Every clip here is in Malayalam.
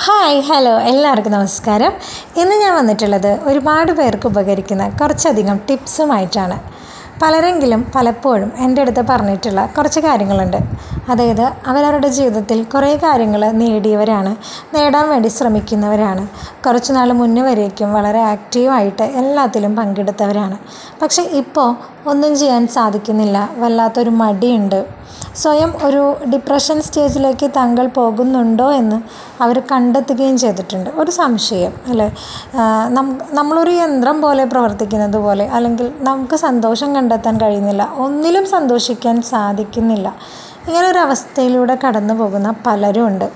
ഹായ് ഹലോ എല്ലാവർക്കും നമസ്കാരം. ഇന്ന് ഞാൻ വന്നിട്ടുള്ളത് ഒരുപാട് പേർക്ക് ഉപകരിക്കുന്ന കുറച്ചധികം ടിപ്സുമായിട്ടാണ്. പലരെങ്കിലും പലപ്പോഴും എൻ്റെ അടുത്ത് പറഞ്ഞിട്ടുള്ള കുറച്ച് കാര്യങ്ങളുണ്ട്. അതായത് അവരവരുടെ ജീവിതത്തിൽ കുറേ കാര്യങ്ങൾ നേടാൻ വേണ്ടി ശ്രമിക്കുന്നവരാണ്. കുറച്ച് നാൾ മുന്നേ വരേക്കും വളരെ ആക്റ്റീവായിട്ട് എല്ലാത്തിലും പങ്കെടുത്തവരാണ്. പക്ഷേ ഇപ്പോൾ ഒന്നും ചെയ്യാൻ സാധിക്കുന്നില്ല, വല്ലാത്തൊരു മടിയുണ്ട്. സ്വയം ഒരു ഡിപ്രഷൻ സ്റ്റേജിലേക്ക് താങ്കൾ പോകുന്നുണ്ടോ എന്ന് അവർ കണ്ടെത്തുകയും ചെയ്തിട്ടുണ്ട്. ഒരു സംശയം അല്ലേ, നമ്മളൊരു യന്ത്രം പോലെ പ്രവർത്തിക്കുന്നത് പോലെ, അല്ലെങ്കിൽ നമുക്ക് സന്തോഷം കണ്ടെത്താൻ കഴിയുന്നില്ല, ഒന്നിലും സന്തോഷിക്കാൻ സാധിക്കുന്നില്ല, ഇങ്ങനൊരവസ്ഥയിലൂടെ കടന്നു പോകുന്ന പലരും ഉണ്ട്.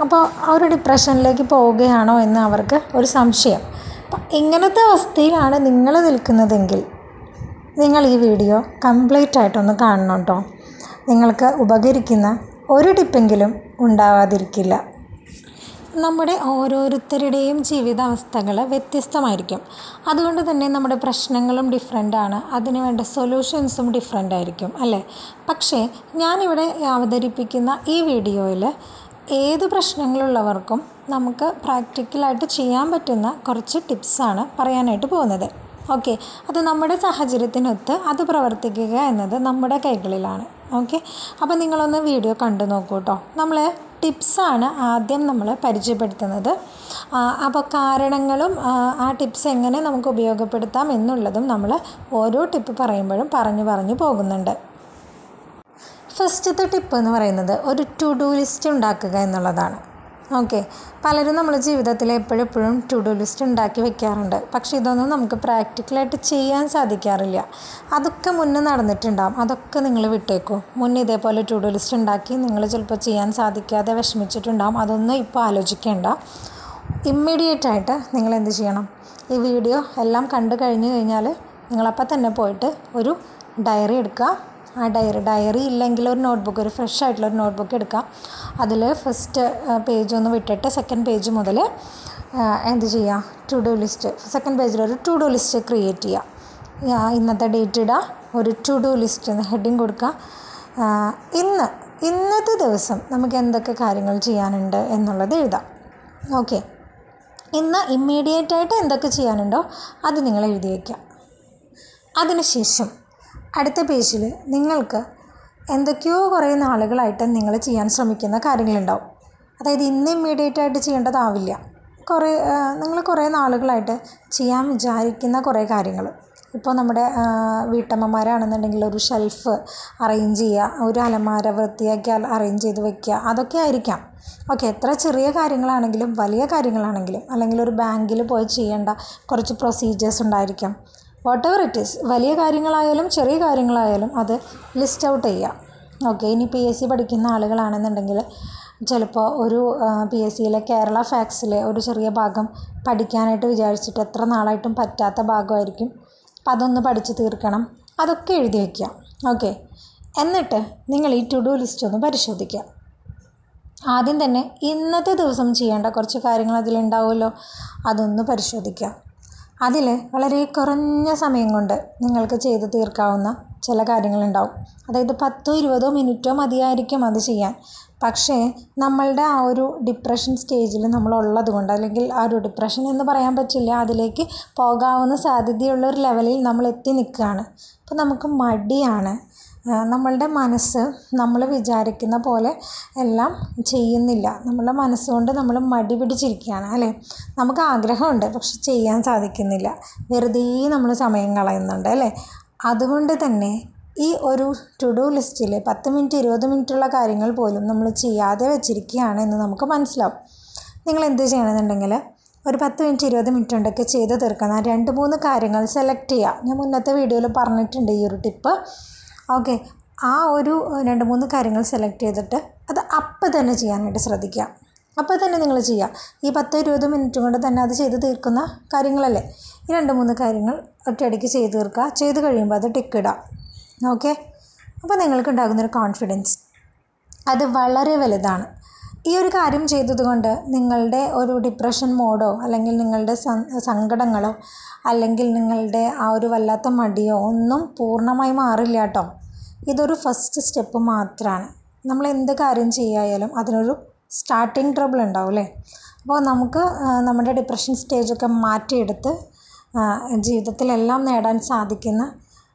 അപ്പോൾ ആ ഒരു ഡിപ്രഷനിലേക്ക് പോവുകയാണോ എന്ന് അവർക്ക് ഒരു സംശയം. അപ്പം ഇങ്ങനത്തെ അവസ്ഥയിലാണ് നിങ്ങൾ നിൽക്കുന്നതെങ്കിൽ നിങ്ങൾ ഈ വീഡിയോ കംപ്ലീറ്റ് ആയിട്ടൊന്ന് കാണണം കേട്ടോ. നിങ്ങൾക്ക് ഉപകരിക്കുന്ന ഒരു ടിപ്പെങ്കിലും ഉണ്ടാവാതിരിക്കില്ല. നമ്മുടെ ഓരോരുത്തരുടെയും ജീവിതാവസ്ഥകൾ വ്യത്യസ്തമായിരിക്കും. അതുകൊണ്ട് തന്നെ നമ്മുടെ പ്രശ്നങ്ങളും ഡിഫറെൻ്റാണ്, അതിനുവേണ്ട സൊല്യൂഷൻസും ഡിഫറെൻ്റ് ആയിരിക്കും അല്ലേ. പക്ഷേ ഞാനിവിടെ അവതരിപ്പിക്കുന്ന ഈ വീഡിയോയിൽ ഏത് പ്രശ്നങ്ങളുള്ളവർക്കും നമുക്ക് പ്രാക്ടിക്കലായിട്ട് ചെയ്യാൻ പറ്റുന്ന കുറച്ച് ടിപ്സാണ് പറയാനായിട്ട് പോകുന്നത്. ഓക്കെ, അത് നമ്മുടെ സാഹചര്യത്തിനൊത്ത് അത് പ്രവർത്തിക്കുക എന്നത് നമ്മുടെ കൈകളിലാണ്. ഓക്കെ, അപ്പോൾ നിങ്ങളൊന്ന് വീഡിയോ കണ്ടു നോക്കൂ കേട്ടോ. നമ്മൾ ടിപ്സാണ് ആദ്യം നമ്മൾ പരിചയപ്പെടുത്തുന്നത്. അപ്പോൾ കാരണങ്ങളും ആ ടിപ്സ് എങ്ങനെ നമുക്ക് ഉപയോഗപ്പെടുത്താം എന്നുള്ളതും നമ്മൾ ഓരോ ടിപ്പ് പറയുമ്പോഴും പറഞ്ഞു പോകുന്നുണ്ട്. ഫസ്റ്റത്തെ ടിപ്പ് എന്ന് പറയുന്നത് ഒരു ടു ഡു ലിസ്റ്റ് ഉണ്ടാക്കുക എന്നുള്ളതാണ്. ഓക്കെ, പലരും നമ്മുടെ ജീവിതത്തിൽ എപ്പോഴും ടു ഡു ലിസ്റ്റ് ഉണ്ടാക്കി വെക്കാറുണ്ട്. പക്ഷേ ഇതൊന്നും നമുക്ക് പ്രാക്ടിക്കലായിട്ട് ചെയ്യാൻ സാധിക്കാറില്ല. അതൊക്കെ മുന്നേ നടന്നിട്ടുണ്ടാകും, അതൊക്കെ നിങ്ങൾ വിട്ടേക്കൂ. മുന്നേ ഇതേപോലെ ടു ഡു ലിസ്റ്റ് ഉണ്ടാക്കി നിങ്ങൾ ചിലപ്പോൾ ചെയ്യാൻ സാധിക്കാതെ വിഷമിച്ചിട്ടുണ്ടാകും. അതൊന്നും ഇപ്പോൾ ആലോചിക്കേണ്ട. ഇമ്മീഡിയറ്റായിട്ട് നിങ്ങൾ എന്ത് ചെയ്യണം, ഈ വീഡിയോ എല്ലാം കണ്ടു കഴിഞ്ഞ് കഴിഞ്ഞാൽ നിങ്ങളപ്പോൾ തന്നെ പോയിട്ട് ഒരു ഡയറി എടുക്കുക. ആ ഡയറി ഇല്ലെങ്കിൽ ഒരു നോട്ട്ബുക്ക്, ഒരു ഫ്രഷ് ആയിട്ടുള്ളൊരു നോട്ട്ബുക്ക് എടുക്കുക. അതിൽ ഫസ്റ്റ് പേജ് ഒന്ന് വിട്ടിട്ട് സെക്കൻഡ് പേജ് മുതൽ എന്ത് ചെയ്യുക, ടു ഡു ലിസ്റ്റ്, സെക്കൻഡ് പേജിലൊരു ടു ഡു ലിസ്റ്റ് ക്രിയേറ്റ് ചെയ്യുക. ഇന്നത്തെ ഡേറ്റ് ഇടുക, ഒരു ടു ഡു ലിസ്റ്റ് എന്ന് ഹെഡിങ് കൊടുക്കുക. ഇന്നത്തെ ദിവസം നമുക്ക് എന്തൊക്കെ കാര്യങ്ങൾ ചെയ്യാനുണ്ട് എന്നുള്ളത് എഴുതാം. ഓക്കെ, ഇന്ന് ഇമ്മീഡിയറ്റായിട്ട് എന്തൊക്കെ ചെയ്യാനുണ്ടോ അത് നിങ്ങൾ എഴുതി വയ്ക്കുക. അതിനുശേഷം അടുത്ത പേജിൽ നിങ്ങൾക്ക് എന്തൊക്കെയോ കുറേ നാളുകളായിട്ട് നിങ്ങൾ ചെയ്യാൻ ശ്രമിക്കുന്ന കാര്യങ്ങളുണ്ടാവും. അതായത് ഇന്ന് ഇമ്മീഡിയറ്റായിട്ട് ചെയ്യേണ്ടതാവില്ല. നിങ്ങൾ കുറേ നാളുകളായിട്ട് ചെയ്യാൻ വിചാരിക്കുന്ന കുറേ കാര്യങ്ങൾ. ഇപ്പോൾ നമ്മുടെ വീട്ടമ്മമാരാണെന്നുണ്ടെങ്കിൽ ഒരു ഷെൽഫ് അറേഞ്ച് ചെയ്യുക, ഒരു അലമാര വൃത്തിയാക്കി അറേഞ്ച് ചെയ്ത് വെക്കുക, അതൊക്കെ ആയിരിക്കാം. ഓക്കെ, എത്ര ചെറിയ കാര്യങ്ങളാണെങ്കിലും വലിയ കാര്യങ്ങളാണെങ്കിലും, അല്ലെങ്കിൽ ഒരു ബാങ്കിൽ പോയി ചെയ്യേണ്ട കുറച്ച് പ്രൊസീജിയേഴ്സ് ഉണ്ടായിരിക്കാം. വാട്ട് എവർ ഇറ്റ് ഈസ്, വലിയ കാര്യങ്ങളായാലും ചെറിയ കാര്യങ്ങളായാലും അത് ലിസ്റ്റ് ഔട്ട് ചെയ്യുക. ഓക്കെ, ഇനി PSC പഠിക്കുന്ന ആളുകളാണെന്നുണ്ടെങ്കിൽ ചിലപ്പോൾ ഒരു PSCയിലെ കേരള ഫാക്സിലെ ഒരു ചെറിയ ഭാഗം പഠിക്കാനായിട്ട് വിചാരിച്ചിട്ട് എത്ര നാളായിട്ടും പറ്റാത്ത ഭാഗമായിരിക്കും. അപ്പം അതൊന്ന് പഠിച്ച് തീർക്കണം, അതൊക്കെ എഴുതി വയ്ക്കുക. ഓക്കെ, എന്നിട്ട് നിങ്ങൾ ഈ ടു ഡു ലിസ്റ്റ് ഒന്ന് പരിശോധിക്കുക. ആദ്യം തന്നെ ഇന്നത്തെ ദിവസം ചെയ്യേണ്ട കുറച്ച് കാര്യങ്ങൾ അതിലുണ്ടാവുമല്ലോ, അതൊന്ന് പരിശോധിക്കുക. അതിൽ വളരെ കുറഞ്ഞ സമയം കൊണ്ട് നിങ്ങൾക്ക് ചെയ്ത് തീർക്കാവുന്ന ചില കാര്യങ്ങളുണ്ടാവും. അതായത് 10-20 മിനിറ്റോ മതിയായിരിക്കും അത് ചെയ്യാൻ. പക്ഷേ നമ്മളുടെ ആ ഒരു ഡിപ്രഷൻ സ്റ്റേജിൽ നമ്മളുള്ളത് കൊണ്ട്, അല്ലെങ്കിൽ ആ ഒരു ഡിപ്രഷൻ എന്ന് പറയാൻ പറ്റില്ല, അതിലേക്ക് പോകാവുന്ന സാധ്യതയുള്ള ഒരു ലെവലിൽ നമ്മൾ എത്തി നിൽക്കുകയാണ്. അപ്പോൾ നമുക്ക് മടിയാണ്. നമ്മളുടെ മനസ്സ് നമ്മൾ വിചാരിക്കുന്ന പോലെ എല്ലാം ചെയ്യുന്നില്ല. നമ്മളുടെ മനസ്സുകൊണ്ട് നമ്മൾ മടി പിടിച്ചിരിക്കുകയാണ് അല്ലേ. നമുക്ക് ആഗ്രഹമുണ്ട്, പക്ഷെ ചെയ്യാൻ സാധിക്കുന്നില്ല. വെറുതെ നമ്മൾ സമയം കളയുന്നുണ്ട് അല്ലേ. അതുകൊണ്ട് തന്നെ ഈ ഒരു ടു ഡു ലിസ്റ്റിൽ 10 മിനിറ്റ് 20 മിനിറ്റുള്ള കാര്യങ്ങൾ പോലും നമ്മൾ ചെയ്യാതെ വെച്ചിരിക്കുകയാണ് എന്ന് നമുക്ക് മനസ്സിലാവും. നിങ്ങൾ എന്ത് ചെയ്യണമെന്നുണ്ടെങ്കിൽ ഒരു 10 മിനിറ്റ് 20 മിനിറ്റ് കൊണ്ടൊക്കെ ചെയ്ത് തീർക്കുന്ന 2-3 കാര്യങ്ങൾ സെലക്ട് ചെയ്യുക. ഞാൻ മുന്നത്തെ വീഡിയോയിൽ പറഞ്ഞിട്ടുണ്ട് ഈ ഒരു ടിപ്പ്. ഓക്കെ, ആ ഒരു 2-3 കാര്യങ്ങൾ സെലക്ട് ചെയ്തിട്ട് അത് അപ്പം തന്നെ ചെയ്യാനായിട്ട് ശ്രദ്ധിക്കുക. അപ്പോൾ തന്നെ നിങ്ങൾ ചെയ്യുക. ഈ 10-20 മിനിറ്റ് കൊണ്ട് തന്നെ അത് ചെയ്ത് തീർക്കുന്ന കാര്യങ്ങളല്ലേ. ഈ 2-3 കാര്യങ്ങൾ ഒറ്റയടിക്ക് ചെയ്ത് തീർക്കുക. ചെയ്ത് കഴിയുമ്പോൾ അത് ടിക്ക് ഇടുക. ഓക്കെ, അപ്പോൾ നിങ്ങൾക്കുണ്ടാകുന്നൊരു കോൺഫിഡൻസ് അത് വളരെ വലുതാണ്. ഈ ഒരു കാര്യം ചെയ്തതുകൊണ്ട് നിങ്ങളുടെ ഒരു ഡിപ്രഷൻ മോഡോ, അല്ലെങ്കിൽ നിങ്ങളുടെ സങ്കടങ്ങളോ, അല്ലെങ്കിൽ നിങ്ങളുടെ ആ ഒരു വല്ലാത്ത മടിയോ ഒന്നും പൂർണ്ണമായി മാറില്ല കേട്ടോ. ഇതൊരു ഫസ്റ്റ് സ്റ്റെപ്പ് മാത്രമാണ്. നമ്മൾ എന്ത് കാര്യം ചെയ്യായാലും അതിനൊരു സ്റ്റാർട്ടിങ് ട്രബിൾ ഉണ്ടാവും അല്ലേ. അപ്പോൾ നമുക്ക് നമ്മുടെ ഡിപ്രഷൻ സ്റ്റേജൊക്കെ മാറ്റിയെടുത്ത് ജീവിതത്തിലെല്ലാം നേടാൻ സാധിക്കുന്ന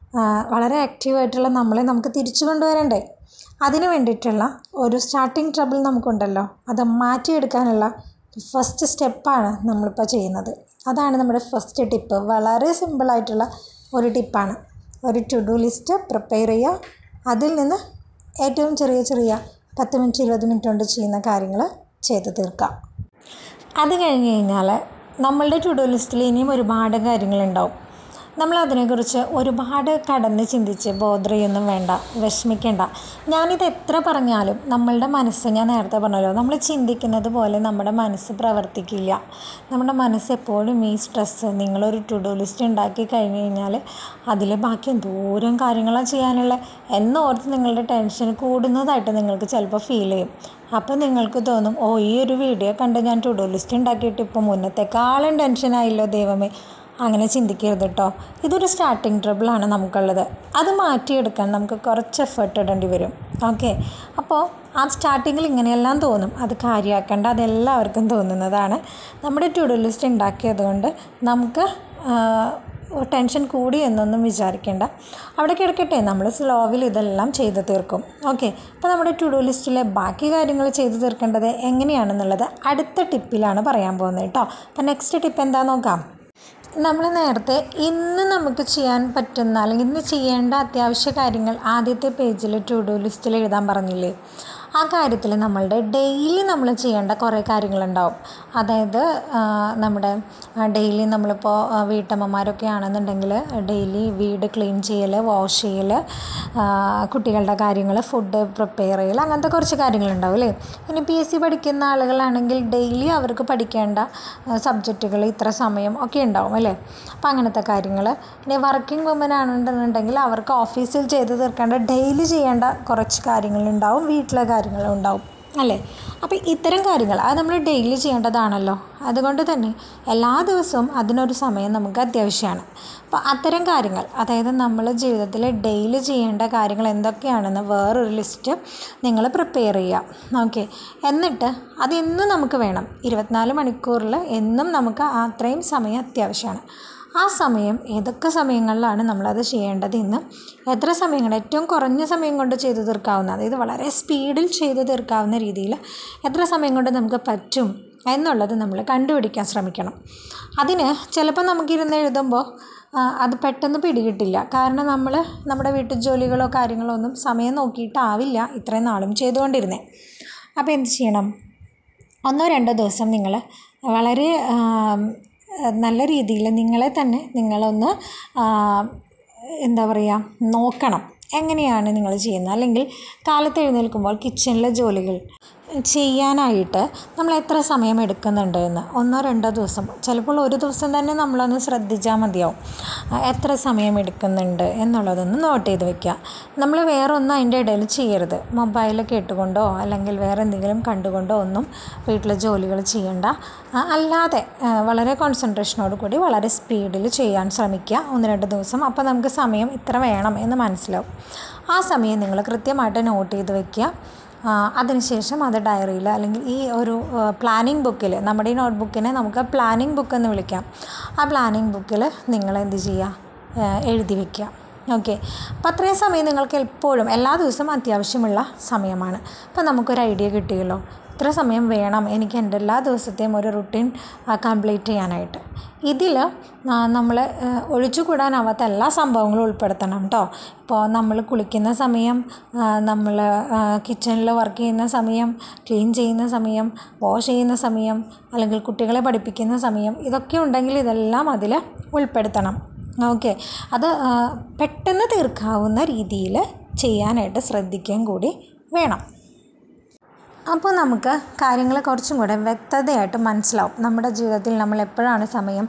വളരെ ആക്റ്റീവായിട്ടുള്ള നമ്മളെ നമുക്ക് തിരിച്ചു കൊണ്ടുവരണ്ടേ? അതിന് വേണ്ടിയിട്ടുള്ള ഒരു സ്റ്റാർട്ടിങ് ട്രബിൾ നമുക്കുണ്ടല്ലോ, അത് മാറ്റിയെടുക്കാനുള്ള ഫസ്റ്റ് സ്റ്റെപ്പാണ് നമ്മളിപ്പോൾ ചെയ്യുന്നത്. അതാണ് നമ്മുടെ ഫസ്റ്റ് ടിപ്പ്. വളരെ സിമ്പിളായിട്ടുള്ള ഒരു ടിപ്പാണ്. ഒരു ടു ഡു ലിസ്റ്റ് പ്രിപ്പയർ ചെയ്യുക. അതിൽ നിന്ന് ഏറ്റവും ചെറിയ 10 മിനിറ്റ് 20 മിനിറ്റ് കൊണ്ട് ചെയ്യുന്ന കാര്യങ്ങൾ ചെയ്ത് തീർക്കാം. അത് കഴിഞ്ഞ് കഴിഞ്ഞാൽ നമ്മളുടെ ടു ഡു ലിസ്റ്റിൽ ഇനിയും ഒരുപാട് കാര്യങ്ങളുണ്ടാവും. നമ്മളതിനെക്കുറിച്ച് ഒരുപാട് കടന്ന് ചിന്തിച്ച് ബോധർ ചെയ്യൊന്നും വേണ്ട, വിഷമിക്കേണ്ട. ഞാനിത് എത്ര പറഞ്ഞാലും നമ്മളുടെ മനസ്സ്, ഞാൻ നേരത്തെ പറഞ്ഞല്ലോ, നമ്മൾ ചിന്തിക്കുന്നത് പോലെ നമ്മുടെ മനസ്സ് പ്രവർത്തിക്കില്ല. നമ്മുടെ മനസ്സ് എപ്പോഴും ഈ സ്ട്രെസ്സ്, നിങ്ങളൊരു ടു ഡു ലിസ്റ്റ് ഉണ്ടാക്കി കഴിഞ്ഞ് കഴിഞ്ഞാൽ അതിൽ ബാക്കി എന്തോരം കാര്യങ്ങളാണ് ചെയ്യാനുള്ളത് എന്നോർത്ത് നിങ്ങളുടെ ടെൻഷൻ കൂടുന്നതായിട്ട് നിങ്ങൾക്ക് ചിലപ്പോൾ ഫീൽ ചെയ്യും. അപ്പോൾ നിങ്ങൾക്ക് തോന്നും, ഓ, ഈ ഒരു വീഡിയോ കണ്ട് ഞാൻ ടു ഡു ലിസ്റ്റ് ഉണ്ടാക്കിയിട്ട് ഇപ്പോൾ മുന്നത്തെക്കാളും ടെൻഷനായില്ലോ ദൈവമേ. അങ്ങനെ ചിന്തിക്കരുത് കേട്ടോ. ഇതൊരു സ്റ്റാർട്ടിങ് ട്രബിളാണ് നമുക്കുള്ളത്. അത് മാറ്റിയെടുക്കാൻ നമുക്ക് കുറച്ച് എഫേർട്ട് ഇടേണ്ടി വരും. ഓക്കെ, അപ്പോൾ ആ സ്റ്റാർട്ടിങ്ങിൽ ഇങ്ങനെയെല്ലാം തോന്നും. അത് കാര്യമാക്കേണ്ട, അതെല്ലാവർക്കും തോന്നുന്നതാണ്. നമ്മുടെ ടു ഡു ലിസ്റ്റ് ഉണ്ടാക്കിയത് കൊണ്ട് നമുക്ക് ടെൻഷൻ കൂടി എന്നൊന്നും വിചാരിക്കേണ്ട. അവിടെ കിടക്കട്ടെ, നമ്മൾ സ്ലോവിൽ ഇതെല്ലാം ചെയ്ത് തീർക്കും. ഓക്കെ, അപ്പോൾ നമ്മുടെ ടു ഡു ലിസ്റ്റിലെ ബാക്കി കാര്യങ്ങൾ ചെയ്ത് തീർക്കേണ്ടത് എങ്ങനെയാണെന്നുള്ളത് അടുത്ത ടിപ്പിലാണ് പറയാൻ പോകുന്നത് കേട്ടോ. അപ്പോൾ നെക്സ്റ്റ് ടിപ്പ് എന്താ നോക്കാം. നമ്മൾ നേരത്തെ ഇന്ന് നമുക്ക് ചെയ്യാൻ പറ്റുന്ന അല്ലെങ്കിൽ ഇന്ന് ചെയ്യേണ്ട അത്യാവശ്യ കാര്യങ്ങൾ ആദ്യത്തെ പേജിൽ ടു ഡു ലിസ്റ്റിൽ എഴുതാൻ പറഞ്ഞില്ലേ? ആ കാര്യത്തിൽ നമ്മളുടെ ഡെയിലി നമ്മൾ ചെയ്യേണ്ട കുറേ കാര്യങ്ങളുണ്ടാവും. അതായത് നമ്മുടെ ഡെയിലി നമ്മളിപ്പോൾ വീട്ടമ്മമാരൊക്കെ ആണെന്നുണ്ടെങ്കിൽ ഡെയിലി വീട് ക്ലീൻ ചെയ്യൽ, വാഷ് ചെയ്യൽ, കുട്ടികളുടെ കാര്യങ്ങൾ, ഫുഡ് പ്രിപ്പയർ ചെയ്യൽ, അങ്ങനത്തെ കുറച്ച് കാര്യങ്ങളുണ്ടാവും അല്ലേ? ഇനി PSC പഠിക്കുന്ന ആളുകളാണെങ്കിൽ ഡെയിലി അവർക്ക് പഠിക്കേണ്ട സബ്ജക്റ്റുകൾ ഇത്ര സമയം ഒക്കെ ഉണ്ടാവും അല്ലേ? അപ്പോൾ അങ്ങനത്തെ കാര്യങ്ങൾ. ഇനി വർക്കിംഗ് വുമൻ ആണെന്നുണ്ടെങ്കിൽ അവർക്ക് ഓഫീസിൽ ചെയ്ത് തീർക്കേണ്ട ഡെയിലി ചെയ്യേണ്ട കുറച്ച് കാര്യങ്ങളുണ്ടാവും, വീട്ടിലെ കാര്യങ്ങളുണ്ടാവും അല്ലേ? അപ്പോൾ ഇത്തരം കാര്യങ്ങൾ അത് നമ്മൾ ഡെയിലി ചെയ്യേണ്ടതാണല്ലോ. അതുകൊണ്ട് തന്നെ എല്ലാ ദിവസവും അതിനൊരു സമയം നമുക്ക് അത്യാവശ്യമാണ്. അപ്പോൾ അത്തരം കാര്യങ്ങൾ, അതായത് നമ്മൾ ജീവിതത്തിൽ ഡെയിലി ചെയ്യേണ്ട കാര്യങ്ങൾ എന്തൊക്കെയാണെന്ന് വേറൊരു ലിസ്റ്റ് നിങ്ങൾ പ്രിപ്പയർ ചെയ്യുക. ഓക്കെ, എന്നിട്ട് അതെന്നും നമുക്ക് വേണം. 24 മണിക്കൂറിൽ എന്നും നമുക്ക് അത്രയും സമയം അത്യാവശ്യമാണ്. ആ സമയം ഏതൊക്കെ സമയങ്ങളിലാണ് നമ്മളത് ചെയ്യേണ്ടത് എന്ന്, എത്ര സമയങ്ങൾ, ഏറ്റവും കുറഞ്ഞ സമയം കൊണ്ട് ചെയ്തു തീർക്കാവുന്ന, അതായത് വളരെ സ്പീഡിൽ ചെയ്തു തീർക്കാവുന്ന രീതിയിൽ എത്ര സമയം കൊണ്ട് നമുക്ക് പറ്റും എന്നുള്ളത് നമ്മൾ കണ്ടുപിടിക്കാൻ ശ്രമിക്കണം. അതിന് ചിലപ്പോൾ നമുക്കിരുന്ന് എഴുതുമ്പോൾ അത് പെട്ടെന്ന് പിടികിട്ടില്ല. കാരണം നമ്മൾ നമ്മുടെ വീട്ടു ജോലികളോ കാര്യങ്ങളോ ഒന്നും സമയം നോക്കിയിട്ടാവില്ല ഇത്രയും നാളും ചെയ്തുകൊണ്ടിരുന്നത്. അപ്പോൾ എന്ത് ചെയ്യണം? 1-2 ദിവസം നിങ്ങൾ വളരെ നല്ല രീതിയിൽ നിങ്ങളെ തന്നെ നിങ്ങളൊന്ന് എന്താ പറയുക, നോക്കണം എങ്ങനെയാണ് നിങ്ങൾ ചെയ്യുന്നത്. അല്ലെങ്കിൽ കാലത്ത് എഴുന്നേൽക്കുമ്പോൾ കിച്ചണിലെ ജോലികൾ ചെയ്യാനായിട്ട് നമ്മൾ എത്ര സമയം എടുക്കുന്നുണ്ട് എന്ന് 1-2 ദിവസം, ചിലപ്പോൾ ഒരു ദിവസം തന്നെ നമ്മളൊന്ന് ശ്രദ്ധിച്ചാൽ മതിയാവും. എത്ര സമയം എടുക്കുന്നുണ്ട് എന്നുള്ളതൊന്ന് നോട്ട് ചെയ്ത് വെക്കുക. നമ്മൾ വേറെ ഒന്നും അതിൻ്റെ ഇടയിൽ ചെയ്യരുത്. മൊബൈൽ കേട്ടുകൊണ്ടോ അല്ലെങ്കിൽ വേറെ എന്തെങ്കിലും കണ്ടുകൊണ്ടോ ഒന്നും വീട്ടിലെ ജോലികൾ ചെയ്യണ്ട. അല്ലാതെ വളരെ കോൺസെൻട്രേഷനോട് കൂടി വളരെ സ്പീഡിൽ ചെയ്യാൻ ശ്രമിക്കുക 1-2 ദിവസം. അപ്പോൾ നമുക്ക് സമയം ഇത്ര വേണം എന്ന് മനസ്സിലാവും. ആ സമയം നിങ്ങൾ കൃത്യമായിട്ട് നോട്ട് ചെയ്ത് വയ്ക്കുക. അതിനുശേഷം അത് ഡയറിയിൽ അല്ലെങ്കിൽ ഈ ഒരു പ്ലാനിങ് ബുക്കിൽ, നമ്മുടെ ഈ നോട്ട്ബുക്കിനെ നമുക്ക് പ്ലാനിങ് ബുക്ക് എന്ന് വിളിക്കാം. ആ പ്ലാനിങ് ബുക്കിൽ നിങ്ങൾ എന്ത് ചെയ്യുക, എഴുതി വയ്ക്കുക. ഓക്കെ, അപ്പോൾ അത്രയും സമയം നിങ്ങൾക്ക് എപ്പോഴും എല്ലാ ദിവസവും അത്യാവശ്യമുള്ള സമയമാണ്. അപ്പോൾ നമുക്കൊരു ഐഡിയ കിട്ടിയല്ലോ, ഇത്ര സമയം വേണം എനിക്ക് എൻ്റെ എല്ലാ ദിവസത്തെയും ഒരു റുട്ടീൻ കംപ്ലീറ്റ് ചെയ്യാനായിട്ട്. ഇതിൽ നമ്മൾ ഒഴിച്ചുകൂടാനാവാത്ത എല്ലാ സംഭവങ്ങളും ഉൾപ്പെടുത്തണം കേട്ടോ. ഇപ്പോൾ നമ്മൾ കുളിക്കുന്ന സമയം, നമ്മൾ കിച്ചണിൽ വർക്ക് ചെയ്യുന്ന സമയം, ക്ലീൻ ചെയ്യുന്ന സമയം, വാഷ് ചെയ്യുന്ന സമയം, അല്ലെങ്കിൽ കുട്ടികളെ പഠിപ്പിക്കുന്ന സമയം, ഇതൊക്കെ ഉണ്ടെങ്കിൽ ഇതെല്ലാം അതിൽ ഉൾപ്പെടുത്തണം. ഓക്കെ, അത് പെട്ടെന്ന് തീർക്കാവുന്ന രീതിയിൽ ചെയ്യാനായിട്ട് ശ്രദ്ധിക്കുകയും കൂടി വേണം. അപ്പോൾ നമുക്ക് കാര്യങ്ങൾ കുറച്ചും കൂടെ വ്യക്തതയായിട്ട് മനസ്സിലാവും. നമ്മുടെ ജീവിതത്തിൽ നമ്മൾ എപ്പോഴാണ് സമയം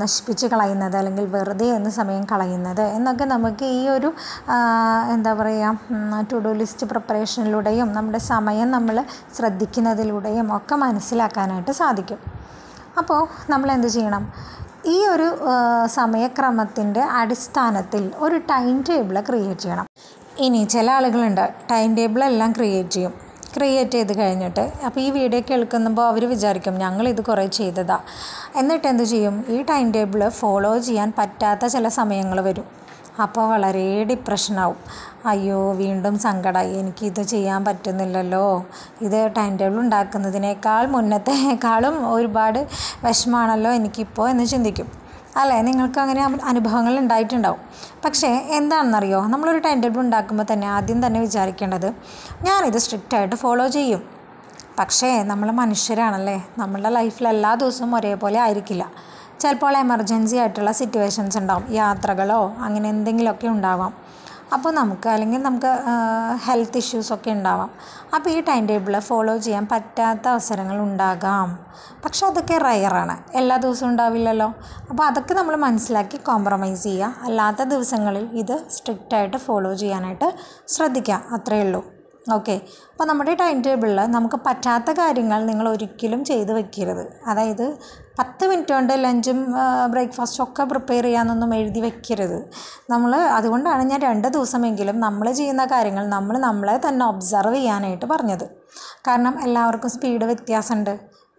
നശിപ്പിച്ച് കളയുന്നത് അല്ലെങ്കിൽ വെറുതെ ഒന്ന് സമയം കളയുന്നത് എന്നൊക്കെ നമുക്ക് ഈ ഒരു എന്താ പറയുക, ടു ഡു ലിസ്റ്റ് പ്രിപ്പറേഷനിലൂടെയും നമ്മുടെ സമയം നമ്മൾ ശ്രദ്ധിക്കുന്നതിലൂടെയും ഒക്കെ മനസ്സിലാക്കാനായിട്ട് സാധിക്കും. അപ്പോൾ നമ്മൾ എന്ത് ചെയ്യണം? ഈ ഒരു സമയക്രമത്തിൻ്റെ അടിസ്ഥാനത്തിൽ ഒരു ടൈം ടേബിൾ ക്രിയേറ്റ് ചെയ്യണം. ഇനി ചില ആളുകളുണ്ട് ടൈം ടേബിളെല്ലാം ക്രിയേറ്റ് ചെയ്യും. ക്രിയേറ്റ് ചെയ്ത് കഴിഞ്ഞിട്ട് അപ്പോൾ ഈ വീഡിയോ കേൾക്കുമ്പോൾ അവർ വിചാരിക്കും ഞങ്ങളിത് കുറേ ചെയ്തതാണ്. എന്നിട്ട് എന്ത് ചെയ്യും, ഈ ടൈം ടേബിൾ ഫോളോ ചെയ്യാൻ പറ്റാത്ത ചില സമയങ്ങൾ വരും. അപ്പോൾ വളരെ ഡിപ്രഷനാവും. അയ്യോ വീണ്ടും സങ്കടമായി, എനിക്കിത് ചെയ്യാൻ പറ്റുന്നില്ലല്ലോ, ഇത് ടൈം ടേബിൾ ഉണ്ടാക്കുന്നതിനേക്കാൾ മുന്നത്തേക്കാളും ഒരുപാട് വിഷമമാണല്ലോ എനിക്കിപ്പോൾ എന്ന് ചിന്തിക്കും. അല്ലേ, നിങ്ങൾക്ക് അങ്ങനെ അനുഭവങ്ങൾ ഉണ്ടായിട്ടുണ്ടാവും. പക്ഷേ എന്താണെന്നറിയോ, നമ്മളൊരു ടൈം ടേബിൾ ഉണ്ടാക്കുമ്പോൾ തന്നെ ആദ്യം തന്നെ വിചാരിക്കേണ്ടത് ഞാനിത് സ്ട്രിക്റ്റായിട്ട് ഫോളോ ചെയ്യും. പക്ഷേ നമ്മൾ മനുഷ്യരാണല്ലേ, നമ്മളുടെ ലൈഫിൽ എല്ലാ ദിവസവും ഒരേപോലെ ആയിരിക്കില്ല. ചിലപ്പോൾ എമർജൻസി ആയിട്ടുള്ള സിറ്റുവേഷൻസ് ഉണ്ടാവും, യാത്രകളോ അങ്ങനെ എന്തെങ്കിലുമൊക്കെ ഉണ്ടാവാം. അപ്പോൾ നമുക്ക് ഹെൽത്ത് ഇഷ്യൂസൊക്കെ ഉണ്ടാവാം. അപ്പോൾ ഈ ടൈം ടേബിൾ ഫോളോ ചെയ്യാൻ പറ്റാത്ത അവസരങ്ങൾ ഉണ്ടാകാം. പക്ഷെ അതൊക്കെ റയറാണ്, എല്ലാ ദിവസവും ഉണ്ടാവില്ലല്ലോ. അപ്പോൾ അതൊക്കെ നമ്മൾ മനസ്സിലാക്കി കോംപ്രമൈസ് ചെയ്യുക. അല്ലാത്ത ദിവസങ്ങളിൽ ഇത് സ്ട്രിക്റ്റായിട്ട് ഫോളോ ചെയ്യാനായിട്ട് ശ്രദ്ധിക്കുക, അത്രയേ ഉള്ളൂ. ഓക്കെ. അപ്പോൾ നമ്മുടെ ടൈം ടേബിളിൽ നമുക്ക് പറ്റാത്ത കാര്യങ്ങൾ നിങ്ങൾ ഒരിക്കലും ചെയ്ത് വെക്കരുത്. അതായത് 10 മിനിറ്റ് കൊണ്ട് ലഞ്ചും ബ്രേക്ക്ഫാസ്റ്റും ഒക്കെ പ്രിപ്പയർ ചെയ്യാമെന്നൊന്നും എഴുതി വെക്കരുത്. അതുകൊണ്ടാണ് ഞാൻ 2 ദിവസമെങ്കിലും നമ്മൾ ചെയ്യുന്ന കാര്യങ്ങൾ നമ്മളെ തന്നെ ഒബ്സർവ് ചെയ്യാനായിട്ട് പറഞ്ഞത്. കാരണം എല്ലാവർക്കും സ്പീഡ് വ്യത്യാസമുണ്ട്.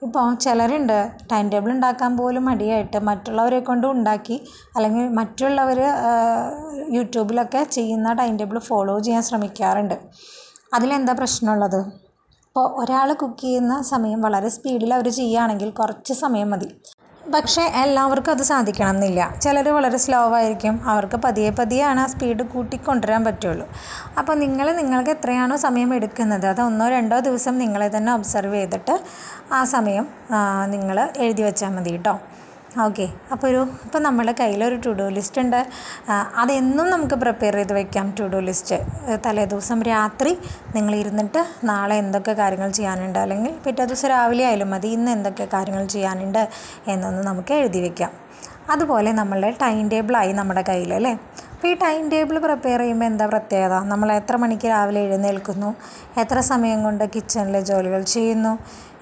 ഇപ്പോൾ ചിലരുണ്ട് ടൈം ടേബിൾ ഉണ്ടാക്കാൻ പോലും മടിയായിട്ട് മറ്റുള്ളവരെ കൊണ്ട് ഉണ്ടാക്കി, അല്ലെങ്കിൽ മറ്റുള്ളവർ യൂട്യൂബിലൊക്കെ ചെയ്യുന്ന ടൈം ടേബിൾ ഫോളോ ചെയ്യാൻ ശ്രമിക്കാറുണ്ട്. അതിലെന്താ പ്രശ്നമുള്ളത്? ഇപ്പോൾ ഒരാൾ കുക്ക് ചെയ്യുന്ന സമയം വളരെ സ്പീഡിൽ അവർ ചെയ്യുകയാണെങ്കിൽ കുറച്ച് സമയം മതി. പക്ഷേ എല്ലാവർക്കും അത് സാധിക്കണം എന്നില്ല. ചിലർ വളരെ സ്ലോ ആയിരിക്കും, അവർക്ക് പതിയെയാണ് ആ സ്പീഡ് കൂട്ടിക്കൊണ്ടുവരാൻ പറ്റുള്ളൂ. അപ്പോൾ നിങ്ങൾക്ക് എത്രയാണോ സമയം എടുക്കുന്നത് അത് 1-2 ദിവസം നിങ്ങളെ തന്നെ ഒബ്സർവ് ചെയ്തിട്ട് ആ സമയം നിങ്ങൾ എഴുതി വെച്ചാൽ മതി കേട്ടോ. ഓക്കെ. ഇപ്പോൾ നമ്മുടെ കയ്യിലൊരു ടു ഡു ലിസ്റ്റ് ഉണ്ട്. അതെന്നും നമുക്ക് പ്രിപ്പയർ ചെയ്ത് വെക്കാം. ടു ഡു ലിസ്റ്റ് തലേ ദിവസം രാത്രി നിങ്ങൾ ഇരുന്നിട്ട് നാളെ എന്തൊക്കെ കാര്യങ്ങൾ ചെയ്യാനുണ്ട്, അല്ലെങ്കിൽ പിറ്റേ ദിവസം രാവിലെ ആയാലും മതി, ഇന്ന് എന്തൊക്കെ കാര്യങ്ങൾ ചെയ്യാനുണ്ട് എന്നൊന്ന് നമുക്ക് എഴുതി വെക്കാം. അതുപോലെ നമ്മളുടെ ടൈം ടേബിളായി നമ്മുടെ കയ്യിൽ, അല്ലേ? അപ്പോൾ ഈ ടൈം ടേബിൾ പ്രിപ്പയർ ചെയ്യുമ്പോൾ എന്താ പ്രത്യേകത? നമ്മൾ എത്ര മണിക്ക് രാവിലെ എഴുന്നേൽക്കുന്നു, എത്ര സമയം കൊണ്ട് കിച്ചണിലെ ജോലികൾ ചെയ്യുന്നു,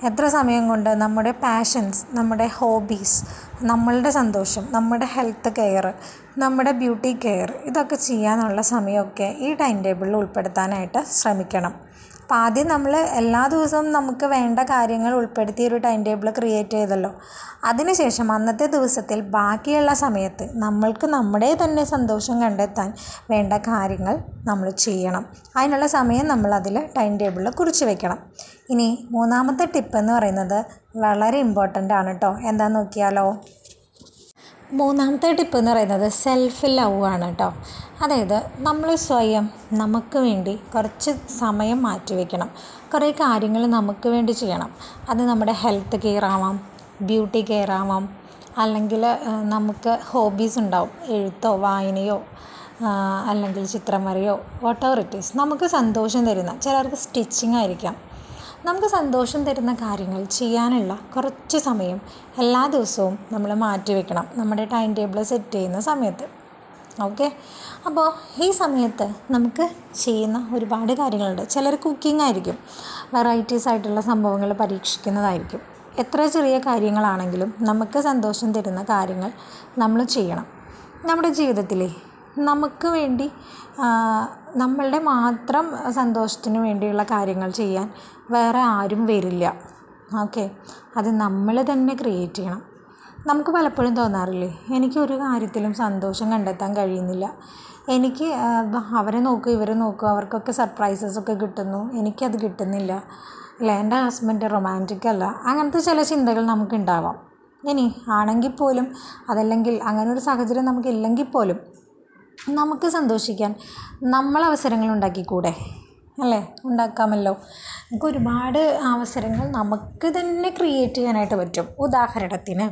എത്ര സമയം കൊണ്ട് നമ്മുടെ പാഷൻസ്, നമ്മുടെ ഹോബീസ്, നമ്മളുടെ സന്തോഷം, നമ്മുടെ ഹെൽത്ത് കെയർ, നമ്മുടെ ബ്യൂട്ടി കെയർ, ഇതൊക്കെ ചെയ്യാനുള്ള സമയമൊക്കെ ഈ ടൈം ടേബിളിൽ ഉൾപ്പെടുത്താനായിട്ട് ശ്രമിക്കണം. അപ്പോൾ ആദ്യം നമ്മൾ എല്ലാ ദിവസവും നമുക്ക് വേണ്ട കാര്യങ്ങൾ ഉൾപ്പെടുത്തി ഒരു ടൈം ടേബിൾ ക്രിയേറ്റ് ചെയ്തല്ലോ. അതിനുശേഷം അന്നത്തെ ദിവസത്തിൽ ബാക്കിയുള്ള സമയത്ത് നമ്മൾക്ക് നമ്മുടെ തന്നെ സന്തോഷം കണ്ടെത്താൻ വേണ്ട കാര്യങ്ങൾ നമ്മൾ ചെയ്യണം. അതിനുള്ള സമയം നമ്മൾ അതിൽ ടൈം ടേബിളിൽ കുറിച്ച് വെക്കണം. ഇനി 3ാമത്തെ ടിപ്പ് എന്ന് പറയുന്നത് വളരെ ഇമ്പോർട്ടൻ്റ് ആണ് കേട്ടോ. എന്താണെന്ന് നോക്കിയാലോ? 3ാമത്തെ ടിപ്പ് എന്ന് പറയുന്നത് സെൽഫ് ലവ് ആണ് കേട്ടോ. അതായത് നമ്മൾ സ്വയം നമുക്ക് വേണ്ടി കുറച്ച് സമയം മാറ്റിവെക്കണം. കുറേ കാര്യങ്ങൾ നമുക്ക് വേണ്ടി ചെയ്യണം. അത് നമ്മുടെ ഹെൽത്ത് കെയർ ആവാം, ബ്യൂട്ടി കെയർ ആവാം, അല്ലെങ്കിൽ നമുക്ക് ഹോബീസ് ഉണ്ടാവും, എഴുത്തോ വായനയോ അല്ലെങ്കിൽ ചിത്രം വരയോ, വാട്ടെവർ ഇറ്റ് ഈസ്. നമുക്ക് സന്തോഷം തരുന്ന, ചിലർക്ക് സ്റ്റിച്ചിങ് ആയിരിക്കാം. നമുക്ക് സന്തോഷം തരുന്ന കാര്യങ്ങൾ ചെയ്യാനുള്ള കുറച്ച് സമയം എല്ലാ ദിവസവും നമ്മൾ മാറ്റിവെക്കണം നമ്മുടെ ടൈം ടേബിൾ സെറ്റ് ചെയ്യുന്ന സമയത്ത്. ഓക്കെ. അപ്പോൾ ഈ സമയത്ത് നമുക്ക് ചെയ്യുന്ന ഒരുപാട് കാര്യങ്ങളുണ്ട്. ചിലർ കുക്കിംഗ് ആയിരിക്കും, വെറൈറ്റീസ് ആയിട്ടുള്ള സംഭവങ്ങൾ പരീക്ഷിക്കുന്നതായിരിക്കും. എത്ര ചെറിയ കാര്യങ്ങളാണെങ്കിലും നമുക്ക് സന്തോഷം തരുന്ന കാര്യങ്ങൾ നമ്മൾ ചെയ്യണം. നമ്മുടെ ജീവിതത്തിലെ നമുക്ക് വേണ്ടി നമ്മളുടെ മാത്രം സന്തോഷത്തിന് വേണ്ടിയുള്ള കാര്യങ്ങൾ ചെയ്യാൻ വേറെ ആരും വരില്ല. ഓക്കെ. അത് നമ്മൾ തന്നെ ക്രിയേറ്റ് ചെയ്യണം. നമുക്ക് പലപ്പോഴും തോന്നാറില്ലേ, എനിക്കൊരു കാര്യത്തിലും സന്തോഷം കണ്ടെത്താൻ കഴിയുന്നില്ല, എനിക്ക് അവരെ നോക്കൂ ഇവരെ നോക്കൂ അവർക്കൊക്കെ സർപ്രൈസസൊക്കെ കിട്ടുന്നു, എനിക്കത് കിട്ടുന്നില്ല, അല്ല എൻ്റെ ഹസ്ബൻഡ് റൊമാൻറ്റിക് അല്ല, അങ്ങനത്തെ ചില ചിന്തകൾ നമുക്കുണ്ടാവാം. ഇനി ആണെങ്കിൽ പോലും, അതല്ലെങ്കിൽ അങ്ങനെ ഒരു സാഹചര്യം നമുക്കില്ലെങ്കിൽ പോലും നമുക്ക് സന്തോഷിക്കാൻ നമ്മൾ അവസരങ്ങൾ ഉണ്ടാക്കിക്കൂടെ? അല്ലേ? ഉണ്ടാക്കാമല്ലോ. നമുക്ക് ഒരുപാട് അവസരങ്ങൾ നമുക്ക് തന്നെ ക്രിയേറ്റ് ചെയ്യാനായിട്ട് പറ്റും. ഉദാഹരണത്തിന്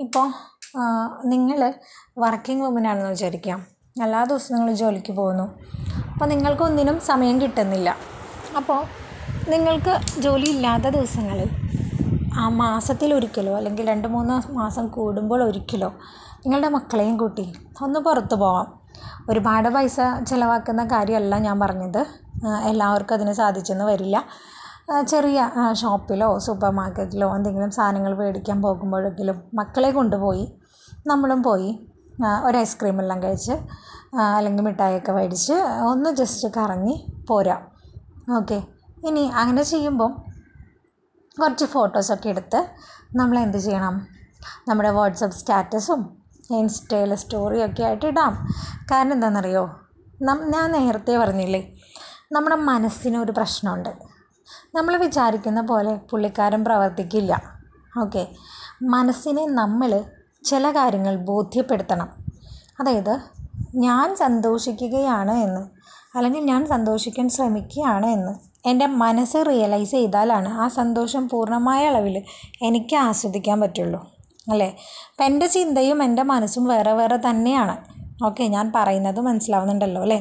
ഇപ്പോൾ നിങ്ങൾ വർക്കിംഗ് വുമനാണെന്ന് വിചാരിക്കാം. എല്ലാ ദിവസവും നിങ്ങൾ ജോലിക്ക് പോകുന്നു. അപ്പോൾ നിങ്ങൾക്കൊന്നിനും സമയം കിട്ടുന്നില്ല. അപ്പോൾ നിങ്ങൾക്ക് ജോലി ഇല്ലാത്ത ദിവസങ്ങളിൽ ആ മാസത്തിലൊരിക്കലോ അല്ലെങ്കിൽ 2-3 മാസം കൂടുമ്പോൾ ഒരിക്കലോ നിങ്ങളുടെ മക്കളെയും കൂട്ടി ഒന്ന് പുറത്ത് പോവാം. ഒരുപാട് പൈസ ചിലവാക്കുന്ന കാര്യമല്ല ഞാൻ പറഞ്ഞത്. എല്ലാവർക്കും അതിന് സാധിച്ചെന്ന് വരില്ല. ചെറിയ ഷോപ്പിലോ സൂപ്പർ മാർക്കറ്റിലോ എന്തെങ്കിലും സാധനങ്ങൾ മേടിക്കാൻ പോകുമ്പോഴെങ്കിലും മക്കളെ കൊണ്ടുപോയി നമ്മളും പോയി ഒരു ഐസ്ക്രീമെല്ലാം കഴിച്ച് അല്ലെങ്കിൽ മിഠായിയൊക്കെ മേടിച്ച് ഒന്ന് ജസ്റ്റ് കറങ്ങി പോരാം. ഓക്കെ. ഇനി അങ്ങനെ ചെയ്യുമ്പോൾ കുറച്ച് ഫോട്ടോസൊക്കെ എടുത്ത് നമ്മൾ എന്ത് ചെയ്യണം, നമ്മുടെ വാട്സപ്പ് സ്റ്റാറ്റസും ഇൻസ്റ്റയിൽ സ്റ്റോറിയൊക്കെ ആയിട്ട് ഇടാം. കാരണം എന്താണെന്നറിയോ, ഞാൻ നേരത്തെ പറഞ്ഞില്ലേ, നമ്മുടെ മനസ്സിനൊരു പ്രശ്നമുണ്ട്. നമ്മൾ വിചാരിക്കുന്ന പോലെ പുള്ളിക്കാരൻ പ്രവർത്തിക്കില്ല. ഓക്കെ, മനസ്സിനെ നമ്മൾ ചില കാര്യങ്ങൾ ബോധ്യപ്പെടുത്തണം. അതായത് ഞാൻ സന്തോഷിക്കുകയാണ് എന്ന്, അല്ലെങ്കിൽ ഞാൻ സന്തോഷിക്കാൻ ശ്രമിക്കുകയാണ് എന്ന് എൻ്റെ മനസ്സ് റിയലൈസ് ചെയ്താലാണ് ആ സന്തോഷം പൂർണ്ണമായ അളവിൽ എനിക്ക് ആസ്വദിക്കാൻ പറ്റുള്ളൂ, അല്ലേ? അപ്പം എൻ്റെ ചിന്തയും എൻ്റെ മനസ്സും വേറെ വേറെ തന്നെയാണ്. ഓക്കെ, ഞാൻ പറയുന്നത് മനസ്സിലാവുന്നുണ്ടല്ലോ അല്ലേ?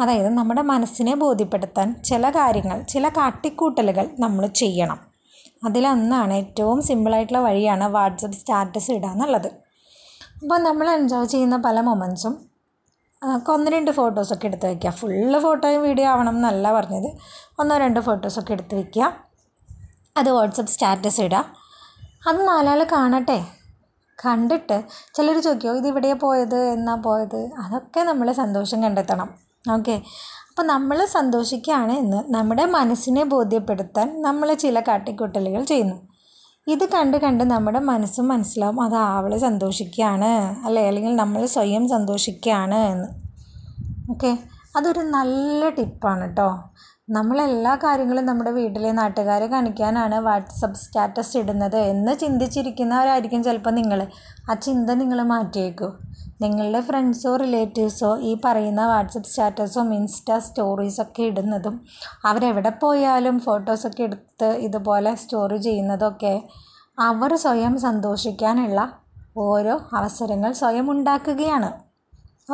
അതായത് നമ്മുടെ മനസ്സിനെ ബോധ്യപ്പെടുത്താൻ ചില കാര്യങ്ങൾ, ചില കാട്ടിക്കൂട്ടലുകൾ നമ്മൾ ചെയ്യണം. അതിലൊന്നാണ്, ഏറ്റവും സിമ്പിളായിട്ടുള്ള വഴിയാണ് വാട്സപ്പ് സ്റ്റാറ്റസ് ഇടുക എന്നുള്ളത്. അപ്പോൾ നമ്മൾ എൻജോയ് ചെയ്യുന്ന പല മൊമെൻറ്റ്സും 1-2 ഫോട്ടോസൊക്കെ എടുത്ത് വയ്ക്കുക. ഫുള്ള് ഫോട്ടോയും വീഡിയോ ആവണം എന്നല്ല പറഞ്ഞത്. 1-2 ഫോട്ടോസൊക്കെ എടുത്ത് വയ്ക്കുക, അത് വാട്സപ്പ് സ്റ്റാറ്റസ് ഇടുക. അത് 4 ആൾ കാണട്ടെ. കണ്ടിട്ട് ചിലർ ചോദിക്കുമോ ഇതിവിടെയാണ് പോയത്, എന്നാ പോയത്? അതൊക്കെ നമ്മൾ സന്തോഷം കണ്ടെത്തണം. ഓക്കെ, അപ്പോൾ നമ്മൾ സന്തോഷിക്കുകയാണ് എന്ന് നമ്മുടെ മനസ്സിനെ ബോധ്യപ്പെടുത്താൻ നമ്മൾ ചില കാട്ടിക്കൂട്ടലുകൾ ചെയ്യുന്നു. ഇത് കണ്ട് നമ്മുടെ മനസ്സും മനസ്സിലാവും അത് അവൾ സന്തോഷിക്കുകയാണ്, അല്ലേ, അല്ലെങ്കിൽ നമ്മൾ സ്വയം സന്തോഷിക്കുകയാണ് എന്ന്. ഓക്കെ, അതൊരു നല്ല ടിപ്പാണ് കേട്ടോ. നമ്മളെല്ലാ കാര്യങ്ങളും നമ്മുടെ വീട്ടിലെ നാട്ടുകാരെ കാണിക്കാനാണ് വാട്സപ്പ് സ്റ്റാറ്റസ് ഇടുന്നത് എന്ന് ചിന്തിച്ചിരിക്കുന്നവരായിരിക്കും ചിലപ്പോൾ നിങ്ങൾ. ആ ചിന്ത നിങ്ങൾ മാറ്റിയേക്കൂ. നിങ്ങളുടെ ഫ്രണ്ട്സോ റിലേറ്റീവ്സോ ഈ പറയുന്ന വാട്സപ്പ് സ്റ്റാറ്റസും ഇൻസ്റ്റാ സ്റ്റോറീസൊക്കെ ഇടുന്നതും അവരെവിടെ പോയാലും ഫോട്ടോസൊക്കെ എടുത്ത് ഇതുപോലെ സ്റ്റോറി ചെയ്യുന്നതൊക്കെ അവർ സ്വയം സന്തോഷിക്കാനുള്ള ഓരോ അവസരങ്ങൾ സ്വയം ഉണ്ടാക്കുകയാണ്.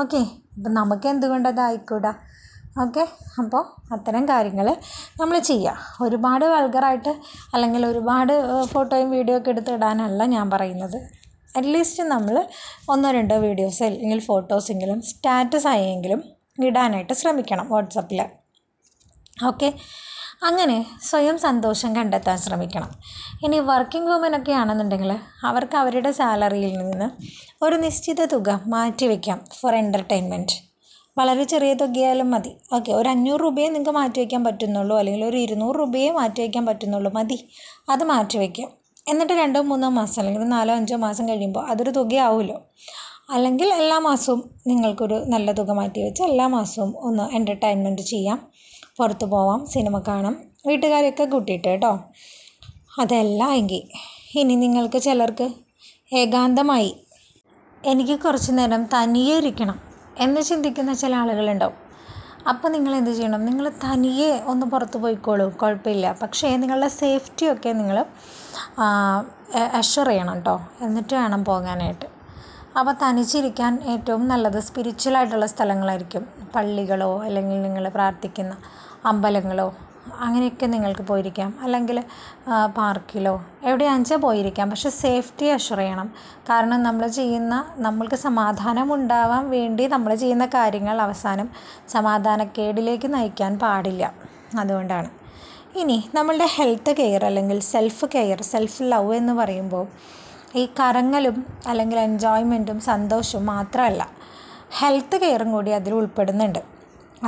ഓക്കെ, അപ്പം നമുക്ക് എന്തുകൊണ്ടതായിക്കൂടാ? ഓക്കെ, അപ്പോൾ അത്തരം കാര്യങ്ങൾ നമ്മൾ ചെയ്യുക. ഒരുപാട് വൾഗറായിട്ട് അല്ലെങ്കിൽ ഒരുപാട് ഫോട്ടോയും വീഡിയോ ഒക്കെ എടുത്തിടാനല്ല ഞാൻ പറയുന്നത്. അറ്റ്ലീസ്റ്റ് നമ്മൾ 1-2 വീഡിയോസ് അല്ലെങ്കിൽ ഫോട്ടോസെങ്കിലും സ്റ്റാറ്റസ് ആയെങ്കിലും ഇടാനായിട്ട് ശ്രമിക്കണം വാട്സപ്പിൽ. ഓക്കെ, അങ്ങനെ സ്വയം സന്തോഷം കണ്ടെത്താൻ ശ്രമിക്കണം. ഇനി വർക്കിംഗ് വുമനൊക്കെ ആണെന്നുണ്ടെങ്കിൽ അവർക്ക് അവരുടെ സാലറിയിൽ നിന്ന് ഒരു നിശ്ചിത തുക മാറ്റിവെക്കാം ഫോർ എൻ്റർടൈൻമെൻറ്റ്. വളരെ ചെറിയ തുകയായാലും മതി. ഓക്കെ, ഒരു 500 രൂപയെ നിങ്ങൾക്ക് മാറ്റിവെക്കാൻ പറ്റുന്നുള്ളൂ, അല്ലെങ്കിൽ ഒരു 200 രൂപയെ മാറ്റിവെക്കാൻ പറ്റുന്നുള്ളൂ, മതി. അത് മാറ്റിവെക്കാം. എന്നിട്ട് 2-3 മാസം അല്ലെങ്കിൽ 4-5 മാസം കഴിയുമ്പോൾ അതൊരു തുകയാവുമല്ലോ. അല്ലെങ്കിൽ എല്ലാ മാസവും നിങ്ങൾക്കൊരു നല്ല തുക മാറ്റി വെച്ച് എല്ലാ മാസവും ഒന്ന് എൻ്റർടൈൻമെൻറ്റ് ചെയ്യാം, പുറത്ത് പോവാം, സിനിമ കാണാം, വീട്ടുകാരെയൊക്കെ കൂട്ടിയിട്ട് കേട്ടോ. അതല്ല എങ്കിൽ ഇനി നിങ്ങൾക്ക് ചിലർക്ക് ഏകാന്തമായി എനിക്ക് കുറച്ച് നേരം തനിയെ ഇരിക്കണം എന്ന് ചിന്തിക്കുന്ന ചില ആളുകളുണ്ടാവും. അപ്പോൾ നിങ്ങൾ എന്ത് ചെയ്യണം, നിങ്ങൾ തനിയെ ഒന്ന് പുറത്ത് പോയിക്കോളൂ, കുഴപ്പമില്ല. പക്ഷേ നിങ്ങളുടെ സേഫ്റ്റിയൊക്കെ നിങ്ങൾ അഷ്വർ ചെയ്യണം കേട്ടോ, എന്നിട്ട് വേണം പോകാനായിട്ട്. അപ്പോൾ തനിച്ചിരിക്കാൻ ഏറ്റവും നല്ലത് സ്പിരിച്വലായിട്ടുള്ള സ്ഥലങ്ങളായിരിക്കും. പള്ളികളോ അല്ലെങ്കിൽ നിങ്ങൾ പ്രാർത്ഥിക്കുന്ന അമ്പലങ്ങളോ അങ്ങനെയൊക്കെ നിങ്ങൾക്ക് പോയിരിക്കാം, അല്ലെങ്കിൽ പാർക്കിലോ എവിടെയാണെന്ന് വെച്ചാൽ പോയിരിക്കാം. പക്ഷേ സേഫ്റ്റി അഷ്വർ ചെയ്യണം. കാരണം നമ്മൾക്ക് സമാധാനം ഉണ്ടാവാൻ വേണ്ടി നമ്മൾ ചെയ്യുന്ന കാര്യങ്ങൾ അവസാനം സമാധാനക്കേടിലേക്ക് നയിക്കാൻ പാടില്ല. അതുകൊണ്ടാണ്. ഇനി നമ്മളുടെ ഹെൽത്ത് കെയർ അല്ലെങ്കിൽ സെൽഫ് ലവ് എന്ന് പറയുമ്പോൾ ഈ കറങ്ങലും അല്ലെങ്കിൽ എൻജോയ്മെൻറ്റും സന്തോഷവും മാത്രമല്ല, ഹെൽത്ത് കെയറും കൂടി അതിൽ ഉൾപ്പെടുന്നുണ്ട്.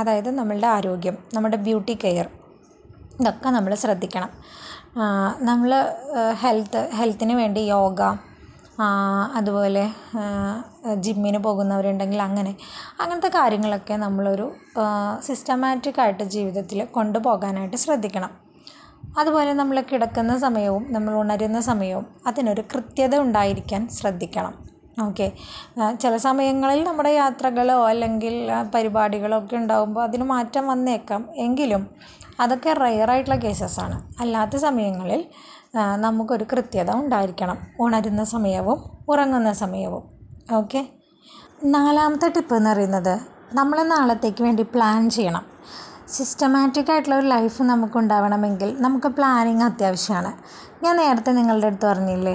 അതായത് നമ്മളുടെ ആരോഗ്യം, നമ്മുടെ ബ്യൂട്ടി കെയർ, ഇതൊക്കെ നമ്മൾ ശ്രദ്ധിക്കണം. നമ്മൾ ഹെൽത്തിന് വേണ്ടി യോഗ, അതുപോലെ ജിമ്മിന് പോകുന്നവരുണ്ടെങ്കിൽ അങ്ങനത്തെ കാര്യങ്ങളൊക്കെ നമ്മളൊരു സിസ്റ്റമാറ്റിക്കായിട്ട് ജീവിതത്തിൽ കൊണ്ടുപോകാനായിട്ട് ശ്രദ്ധിക്കണം. അതുപോലെ നമ്മൾ കിടക്കുന്ന സമയവും നമ്മൾ ഉണരുന്ന സമയവും അതിനൊരു കൃത്യത ഉണ്ടായിരിക്കാൻ ശ്രദ്ധിക്കണം. ഓക്കെ, ചില സമയങ്ങളിൽ നമ്മുടെ യാത്രകളോ അല്ലെങ്കിൽ പരിപാടികളോ ഒക്കെ ഉണ്ടാകുമ്പോൾ അതിന് മാറ്റം വന്നേക്കാം. എങ്കിലും അതൊക്കെ റെയറായിട്ടുള്ള കേസസാണ്. അല്ലാത്ത സമയങ്ങളിൽ നമുക്കൊരു കൃത്യത ഉണ്ടായിരിക്കണം, ഉണരുന്ന സമയവും ഉറങ്ങുന്ന സമയവും. ഓക്കെ, 4ാമത്തെ ടിപ്പ് എന്ന് പറയുന്നത് നമ്മൾ നാളത്തേക്ക് വേണ്ടി പ്ലാൻ ചെയ്യണം. സിസ്റ്റമാറ്റിക്കായിട്ടുള്ള ഒരു ലൈഫ് നമുക്കുണ്ടാവണമെങ്കിൽ നമുക്ക് പ്ലാനിങ് അത്യാവശ്യമാണ്. ഞാൻ നേരത്തെ നിങ്ങളുടെ അടുത്ത് പറഞ്ഞില്ലേ,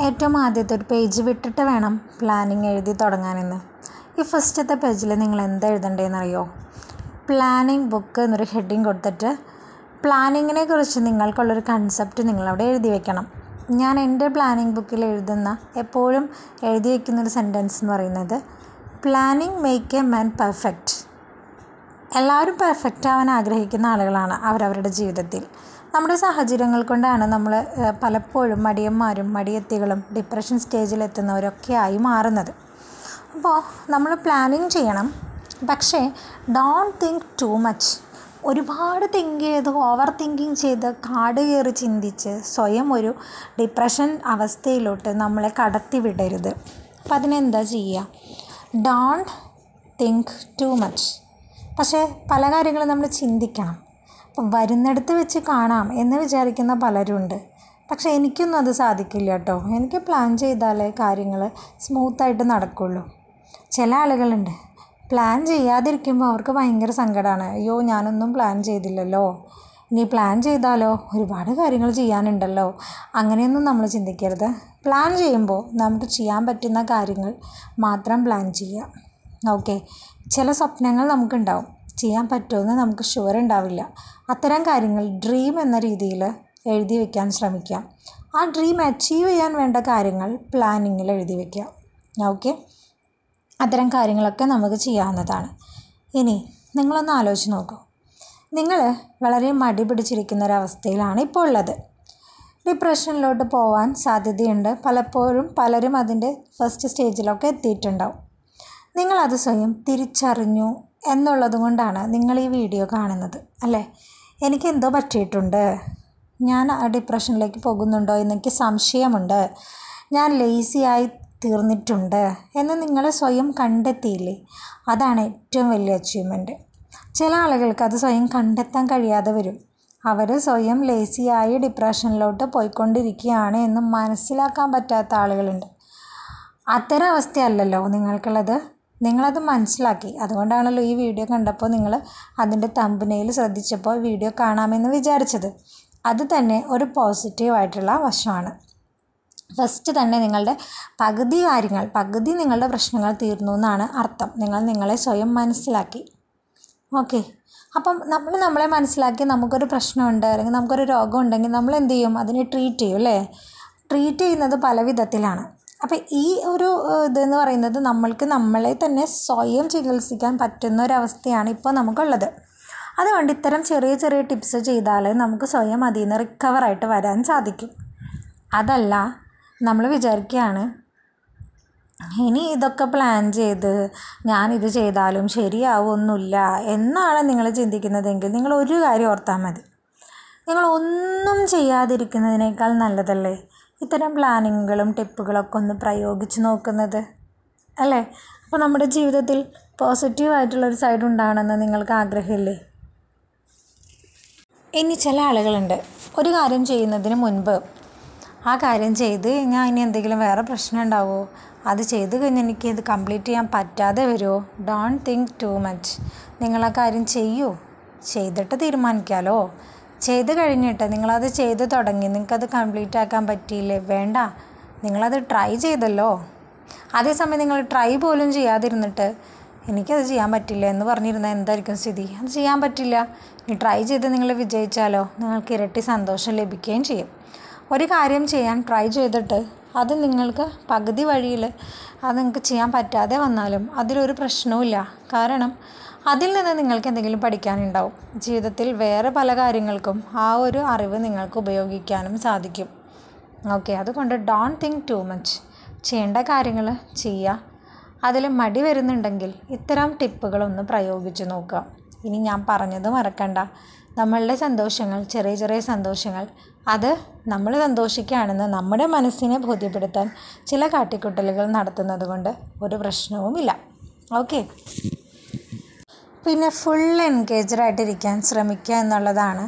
ഏറ്റവും ആദ്യത്തെ ഒരു പേജ് വിട്ടിട്ട് വേണം പ്ലാനിങ് എഴുതി തുടങ്ങാനെന്ന്. ഈ ഫസ്റ്റത്തെ പേജിൽ നിങ്ങൾ എന്താ എഴുതേണ്ടതെന്നറിയോ? പ്ലാനിങ് ബുക്ക് എന്നൊരു ഹെഡിങ് കൊടുത്തിട്ട് പ്ലാനിങ്ങിനെ കുറിച്ച് നിങ്ങൾക്കുള്ളൊരു കൺസെപ്റ്റ് നിങ്ങളവിടെ എഴുതി വെക്കണം. ഞാൻ എൻ്റെ പ്ലാനിങ് ബുക്കിൽ എപ്പോഴും എഴുതി വയ്ക്കുന്നൊരു സെൻറ്റൻസ് എന്ന് പറയുന്നത്, planning make a man perfect. എല്ലാവരും പെർഫെക്റ്റ് ആവാൻ ആഗ്രഹിക്കുന്ന ആളുകളാണ് അവരവരുടെ ജീവിതത്തിൽ. നമ്മുടെ സാഹചര്യങ്ങൾ കൊണ്ടാണ് നമ്മൾ പലപ്പോഴും മടിയന്മാരും മടിയത്തികളും ഡിപ്രഷൻ സ്റ്റേജിലെത്തുന്നവരൊക്കെ ആയി മാറുന്നത്. അപ്പോൾ നമ്മൾ പ്ലാനിങ് ചെയ്യണം, പക്ഷേ ഡോണ്ട് തിങ്ക് ടു മച്ച്. ഒരുപാട് തിങ്ക് ചെയ്ത് ഓവർ തിങ്കിങ് ചെയ്ത് കാട് കയറി ചിന്തിച്ച് സ്വയം ഒരു ഡിപ്രഷൻ അവസ്ഥയിലോട്ട് നമ്മളെ കടത്തി വിടരുത്. അപ്പം അതിനെന്താ ചെയ്യുക? Don't think too much. പക്ഷേ പല കാര്യങ്ങളും നമ്മൾ ചിന്തിക്കണം. അപ്പം വരുന്നിടത്ത് വെച്ച് കാണാം എന്ന് വിചാരിക്കുന്ന പലരുണ്ട്. പക്ഷേ എനിക്കൊന്നും അത് സാധിക്കില്ല കേട്ടോ. എനിക്ക് പ്ലാൻ ചെയ്താലേ കാര്യങ്ങൾ സ്മൂത്തായിട്ട് നടക്കുള്ളൂ. ചില ആളുകളുണ്ട്, പ്ലാൻ ചെയ്യാതിരിക്കുമ്പോൾ അവർക്ക് ഭയങ്കര സങ്കടമാണ്. അയ്യോ, ഞാനൊന്നും പ്ലാൻ ചെയ്തില്ലല്ലോ, ഇനി പ്ലാൻ ചെയ്താലോ, ഒരുപാട് കാര്യങ്ങൾ ചെയ്യാനുണ്ടല്ലോ. അങ്ങനെയൊന്നും നമ്മൾ ചിന്തിക്കരുത്. പ്ലാൻ ചെയ്യുമ്പോൾ നമുക്ക് ചെയ്യാൻ പറ്റുന്ന കാര്യങ്ങൾ മാത്രം പ്ലാൻ ചെയ്യുക. ഓക്കെ, ചില സ്വപ്നങ്ങൾ നമുക്കുണ്ടാവും, ചെയ്യാൻ പറ്റുമെന്ന് നമുക്ക് ഷുവർ ഉണ്ടാവില്ല. അത്തരം കാര്യങ്ങൾ ഡ്രീം എന്ന രീതിയിൽ എഴുതി വയ്ക്കാൻ ശ്രമിക്കാം. ആ ഡ്രീം അച്ചീവ് ചെയ്യാൻ വേണ്ട കാര്യങ്ങൾ പ്ലാനിങ്ങിൽ എഴുതി വയ്ക്കുക. ഓക്കെ, അത്തരം കാര്യങ്ങളൊക്കെ നമുക്ക് ചെയ്യാവുന്നതാണ്. ഇനി നിങ്ങളൊന്ന് ആലോചിച്ച് നോക്കൂ. നിങ്ങൾ വളരെ മടി പിടിച്ചിരിക്കുന്ന ഒരവസ്ഥയിലാണ് ഇപ്പോൾ ഉള്ളത്. ഡിപ്രഷനിലോട്ട് പോകാൻ സാധ്യതയുണ്ട്. പലപ്പോഴും പലരും അതിൻ്റെ ഫസ്റ്റ് സ്റ്റേജിലൊക്കെ എത്തിയിട്ടുണ്ടാവും. നിങ്ങളത് സ്വയം തിരിച്ചറിഞ്ഞു എന്നുള്ളത് കൊണ്ടാണ് നിങ്ങൾ ഈ വീഡിയോ കാണുന്നത്, അല്ലേ? എനിക്കെന്തോ പറ്റിയിട്ടുണ്ട്, ഞാൻ ആ ഡിപ്രഷനിലേക്ക് പോകുന്നുണ്ടോ എന്നെനിക്ക് സംശയമുണ്ട്, ഞാൻ ലേസിയായി തീർന്നിട്ടുണ്ട് എന്ന് നിങ്ങൾ സ്വയം കണ്ടെത്തിയില്ലേ? അതാണ് ഏറ്റവും വലിയ അച്ചീവ്മെൻറ്റ്. ചില ആളുകൾക്ക് അത് സ്വയം കണ്ടെത്താൻ കഴിയാതെ വരും. അവർ സ്വയം ലേസിയായി ഡിപ്രഷനിലോട്ട് പോയിക്കൊണ്ടിരിക്കുകയാണ് എന്ന് മനസ്സിലാക്കാൻ പറ്റാത്ത ആളുകളുണ്ട്. അത്തരം അവസ്ഥയല്ലല്ലോ നിങ്ങൾക്കുള്ളത്. നിങ്ങളത് മനസ്സിലാക്കി. അതുകൊണ്ടാണല്ലോ ഈ വീഡിയോ കണ്ടപ്പോൾ നിങ്ങൾ അതിൻ്റെ തമ്പനെയിൽ ശ്രദ്ധിച്ചപ്പോൾ വീഡിയോ കാണാമെന്ന് വിചാരിച്ചത്. അത് തന്നെ ഒരു പോസിറ്റീവായിട്ടുള്ള വശമാണ്. ഫസ്റ്റ് തന്നെ നിങ്ങളുടെ പകുതി നിങ്ങളുടെ പ്രശ്നങ്ങൾ തീർന്നു എന്നാണ് അർത്ഥം. നിങ്ങൾ നിങ്ങളെ സ്വയം മനസ്സിലാക്കി. ഓക്കെ, അപ്പം നമ്മളെ മനസ്സിലാക്കി നമുക്കൊരു പ്രശ്നമുണ്ട് അല്ലെങ്കിൽ നമുക്കൊരു രോഗം ഉണ്ടെങ്കിൽ നമ്മൾ എന്ത് ചെയ്യും? അതിനെ ട്രീറ്റ് ചെയ്യും, അല്ലേ? ട്രീറ്റ് ചെയ്യുന്നത് പല വിധത്തിലാണ്. അപ്പോൾ ഈ ഒരു ഇതെന്ന് പറയുന്നത് നമ്മൾക്ക് നമ്മളെ തന്നെ സ്വയം ചികിത്സിക്കാൻ പറ്റുന്ന ഒരവസ്ഥയാണ് ഇപ്പോൾ നമുക്കുള്ളത്. അതുകൊണ്ട് ഇത്തരം ചെറിയ ചെറിയ ടിപ്സ് ചെയ്താൽ നമുക്ക് സ്വയം അതിൽ നിന്ന് റിക്കവറായിട്ട് വരാൻ സാധിക്കും. അതല്ല നമ്മൾ വിചാരിക്കുകയാണ് ഇനി ഇതൊക്കെ പ്ലാൻ ചെയ്ത് ഞാനിത് ചെയ്താലും ശരിയാവുമൊന്നുമില്ല എന്നാണ് നിങ്ങൾ ചിന്തിക്കുന്നതെങ്കിൽ നിങ്ങൾ ഒരു കാര്യം ഓർത്താൽ മതി. നിങ്ങൾ ഒന്നും ചെയ്യാതിരിക്കുന്നതിനേക്കാൾ നല്ലതല്ലേ ഇത്തരം പ്ലാനിങ്ങുകളും ടിപ്പുകളൊക്കെ ഒന്ന് പ്രയോഗിച്ച് നോക്കുന്നത്, അല്ലേ? അപ്പോൾ നമ്മുടെ ജീവിതത്തിൽ പോസിറ്റീവായിട്ടുള്ളൊരു സൈഡ് ഉണ്ടാകണമെന്ന് നിങ്ങൾക്ക് ആഗ്രഹമില്ലേ? ഇനി ചില ആളുകളുണ്ട്, ഒരു കാര്യം ചെയ്യുന്നതിന് മുൻപ് ആ കാര്യം ചെയ്ത് കഴിഞ്ഞാൽ ഇനി എന്തെങ്കിലും വേറെ പ്രശ്നം ഉണ്ടാവുമോ, അത് ചെയ്ത് കഴിഞ്ഞാൽ എനിക്ക് ഇത് കംപ്ലീറ്റ് ചെയ്യാൻ പറ്റാതെ വരുമോ? Don't think too much. നിങ്ങൾ ആ കാര്യം ചെയ്യൂ, ചെയ്തിട്ട് തീരുമാനിക്കാമല്ലോ. ചെയ്ത് കഴിഞ്ഞിട്ട് നിങ്ങളത് ചെയ്ത് തുടങ്ങി, നിങ്ങൾക്കത് കംപ്ലീറ്റ് ആക്കാൻ പറ്റിയില്ലേ? വേണ്ട, നിങ്ങളത് ട്രൈ ചെയ്തല്ലോ. അതേസമയം നിങ്ങൾ ട്രൈ പോലും ചെയ്യാതിരുന്നിട്ട് എനിക്കത് ചെയ്യാൻ പറ്റില്ല എന്ന് പറഞ്ഞിരുന്നാൽ എന്തായിരിക്കും സ്ഥിതി? അത് ചെയ്യാൻ പറ്റില്ല. ഇനി ട്രൈ ചെയ്ത് നിങ്ങൾ വിജയിച്ചാലോ നിങ്ങൾക്ക് ഇരട്ടി സന്തോഷം ലഭിക്കുകയും ചെയ്യും. ഒരു കാര്യം ചെയ്യാൻ ട്രൈ ചെയ്തിട്ട് അത് നിങ്ങൾക്ക് പകുതി വഴിയിൽ അത് നിങ്ങൾക്ക് ചെയ്യാൻ പറ്റാതെ വന്നാലും അതിലൊരു പ്രശ്നവുമില്ല. കാരണം അതിൽ നിന്ന് നിങ്ങൾക്ക് എന്തെങ്കിലും പഠിക്കാനുണ്ടാവും. ജീവിതത്തിൽ വേറെ പല കാര്യങ്ങൾക്കും ആ ഒരു അറിവ് നിങ്ങൾക്ക് ഉപയോഗിക്കാനും സാധിക്കും. ഓക്കെ, അതുകൊണ്ട് ഡോണ്ട് തിങ്ക് ടു മച്ച്. ചെയ്യേണ്ട കാര്യങ്ങൾ ചെയ്യുക. അതിൽ മടി വരുന്നുണ്ടെങ്കിൽ ഇത്തരം ടിപ്പുകളൊന്ന് പ്രയോഗിച്ച് നോക്കുക. ഇനി ഞാൻ പറഞ്ഞത് മറക്കണ്ട, നമ്മളുടെ സന്തോഷങ്ങൾ, ചെറിയ ചെറിയ സന്തോഷങ്ങൾ, അത് നമ്മൾ സന്തോഷിക്കുകയാണെന്ന് നമ്മുടെ മനസ്സിനെ ബോധ്യപ്പെടുത്താൻ ചില കാട്ടിക്കൂട്ടലുകൾ നടത്തുന്നത് കൊണ്ട് ഒരു പ്രശ്നവുമില്ല. ഓക്കെ, പിന്നെ ഫുൾ എൻഗേജഡായിട്ടിരിക്കാൻ ശ്രമിക്കുക എന്നുള്ളതാണ്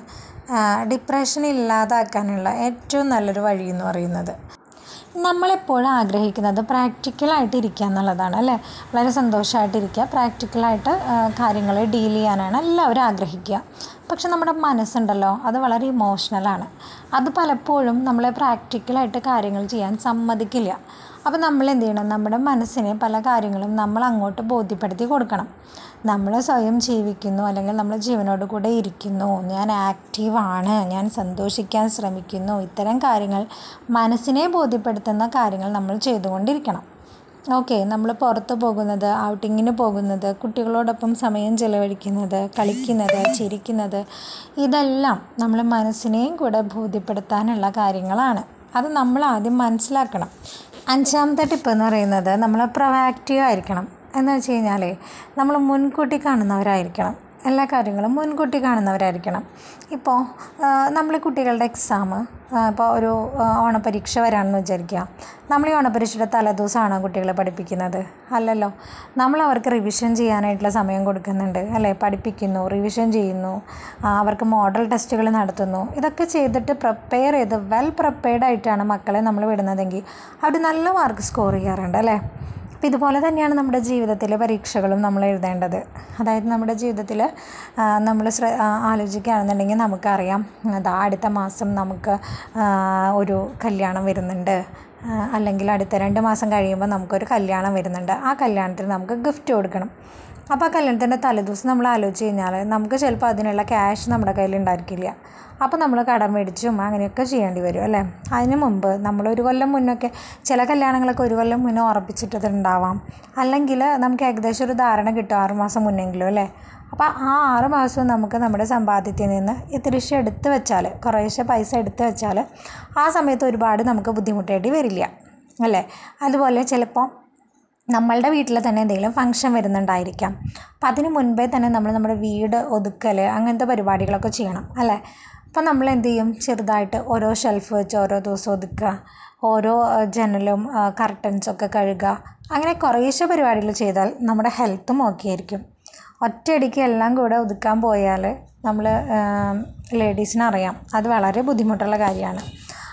ഡിപ്രഷൻ ഇല്ലാതാക്കാനുള്ള ഏറ്റവും നല്ലൊരു വഴി എന്ന് പറയുന്നത്. നമ്മളെപ്പോഴും ആഗ്രഹിക്കുന്നത് പ്രാക്ടിക്കലായിട്ട് ഇരിക്കുക എന്നുള്ളതാണ്, അല്ലേ? വളരെ സന്തോഷമായിട്ടിരിക്കുക, പ്രാക്ടിക്കലായിട്ട് കാര്യങ്ങൾ ഡീൽ ചെയ്യാനാണ് എല്ലാവരും ആഗ്രഹിക്കുക. പക്ഷെ നമ്മുടെ മനസ്സുണ്ടല്ലോ, അത് വളരെ ഇമോഷണലാണ്. അത് പലപ്പോഴും നമ്മളെ പ്രാക്ടിക്കലായിട്ട് കാര്യങ്ങൾ ചെയ്യാൻ സമ്മതിക്കില്ല. അപ്പോൾ നമ്മൾ എന്ത് ചെയ്യണം? നമ്മുടെ മനസ്സിനെ പല കാര്യങ്ങളും നമ്മൾ അങ്ങോട്ട് ബോധ്യപ്പെടുത്തി കൊടുക്കണം. നമ്മൾ സ്വയം ജീവിക്കുന്നു, അല്ലെങ്കിൽ നമ്മൾ ജീവനോട് കൂടെ ഇരിക്കുന്നു, ഞാൻ ആക്റ്റീവാണ്, ഞാൻ സന്തോഷിക്കാൻ ശ്രമിക്കുന്നു, ഇത്തരം കാര്യങ്ങൾ മനസ്സിനെ ബോധ്യപ്പെടുത്തുന്ന കാര്യങ്ങൾ നമ്മൾ ചെയ്തുകൊണ്ടിരിക്കണം. ഓക്കെ, നമ്മൾ പുറത്ത് പോകുന്നത്, ഔട്ടിങ്ങിന് പോകുന്നത്, കുട്ടികളോടൊപ്പം സമയം ചിലവഴിക്കുന്നത്, കളിക്കുന്നത്, ചിരിക്കുന്നത്, ഇതെല്ലാം നമ്മളെ മനസ്സിനെയും കൂടെ ബോധ്യപ്പെടുത്താനുള്ള കാര്യങ്ങളാണ്. അത് നമ്മൾ ആദ്യം മനസ്സിലാക്കണം. 5ാമത്തെ ടിപ്പ് എന്ന് പറയുന്നത് നമ്മൾ പ്രൊആക്റ്റീവ് ആയിരിക്കണം. എന്ന് വെച്ച് കഴിഞ്ഞാൽ നമ്മൾ മുൻകൂട്ടി കാണുന്നവരായിരിക്കണം. എല്ലാ കാര്യങ്ങളും മുൻകൂട്ടി കാണുന്നവരായിരിക്കണം. ഇപ്പോൾ നമ്മൾ കുട്ടികളുടെ എക്സാം, ഇപ്പോൾ ഒരു ഓണപ്പരീക്ഷ വരാണെന്ന് വിചാരിക്കുക. നമ്മൾ ഈ ഓണപ്പരീക്ഷയുടെ തലേദിവസമാണോ കുട്ടികളെ പഠിപ്പിക്കുന്നത്? അല്ലല്ലോ. നമ്മൾ അവർക്ക് റിവിഷൻ ചെയ്യാനായിട്ടുള്ള സമയം കൊടുക്കുന്നുണ്ട്, അല്ലേ? പഠിപ്പിക്കുന്നു, റിവിഷൻ ചെയ്യുന്നു, അവർക്ക് മോഡൽ ടെസ്റ്റുകൾ നടത്തുന്നു. ഇതൊക്കെ ചെയ്തിട്ട് പ്രിപ്പയർ ചെയ്ത് വെൽ പ്രിപ്പയർഡ് ആയിട്ടാണ് മക്കളെ നമ്മൾ വിടുന്നതെങ്കിൽ അവർ നല്ല മാർക്ക് സ്കോർ ചെയ്യാറുണ്ട്, അല്ലേ? അപ്പോൾ ഇതുപോലെ തന്നെയാണ് നമ്മുടെ ജീവിതത്തിലെ പരീക്ഷകളും നമ്മൾ എഴുതേണ്ടത്. അതായത് നമ്മുടെ ജീവിതത്തിൽ നമ്മൾ ആലോചിക്കുകയാണെന്നുണ്ടെങ്കിൽ നമുക്കറിയാം, അടുത്ത മാസം നമുക്ക് ഒരു കല്യാണം വരുന്നുണ്ട്, അല്ലെങ്കിൽ അടുത്ത 2 മാസം കഴിയുമ്പോൾ നമുക്കൊരു കല്യാണം വരുന്നുണ്ട്. ആ കല്യാണത്തിന് നമുക്ക് ഗിഫ്റ്റ് കൊടുക്കണം. അപ്പോൾ ആ കല്യാണത്തിൻ്റെ തലേദിവസം നമ്മൾ ആലോചിച്ച് കഴിഞ്ഞാൽ നമുക്ക് ചിലപ്പോൾ അതിനുള്ള ക്യാഷ് നമ്മുടെ കയ്യിൽ ഉണ്ടായിരിക്കില്ല. അപ്പോൾ നമ്മൾ കടം മേടിച്ചും അങ്ങനെയൊക്കെ ചെയ്യേണ്ടി വരും, അല്ലേ? അതിന് മുമ്പ് നമ്മൾ 1 കൊല്ലം മുന്നൊക്കെ, ചില കല്യാണങ്ങളൊക്കെ 1 കൊല്ലം മുന്നേ ഉറപ്പിച്ചിട്ടുണ്ടാവാം. അല്ലെങ്കിൽ നമുക്ക് ഏകദേശം ഒരു ധാരണ കിട്ടും 6 മാസം മുന്നെങ്കിലും, അല്ലേ? അപ്പോൾ ആ 6 മാസവും നമുക്ക് നമ്മുടെ സമ്പാദ്യത്തിൽ നിന്ന് ഇത്തിരിശം എടുത്ത് വെച്ചാൽ, കുറേശ്ശെ പൈസ എടുത്ത് വെച്ചാൽ ആ സമയത്ത് ഒരുപാട് നമുക്ക് ബുദ്ധിമുട്ടേണ്ടി വരില്ല, അല്ലേ? അതുപോലെ ചിലപ്പോൾ നമ്മളുടെ വീട്ടിൽ തന്നെ എന്തെങ്കിലും ഫംഗ്ഷൻ വരുന്നുണ്ടായിരിക്കാം. അപ്പം അതിന് മുൻപേ തന്നെ നമ്മൾ നമ്മുടെ വീട് ഒതുക്കൽ, അങ്ങനത്തെ പരിപാടികളൊക്കെ ചെയ്യണം, അല്ലേ? അപ്പം നമ്മൾ എന്ത് ചെയ്യും? ചെറുതായിട്ട് ഓരോ ഷെൽഫ് വെച്ച് ഓരോ ദിവസം ഒതുക്കുക, ഓരോ ജനലും കർട്ടൻസൊക്കെ കഴുകുക, അങ്ങനെ കുറേശ്ശെ പരിപാടികൾ ചെയ്താൽ നമ്മുടെ ഹെൽത്തും ഓക്കെ ആയിരിക്കും. ഒറ്റയടിക്ക് എല്ലാം കൂടെ ഒതുക്കാൻ പോയാൽ നമ്മൾ ലേഡീസിനറിയാം അത് വളരെ ബുദ്ധിമുട്ടുള്ള കാര്യമാണ്.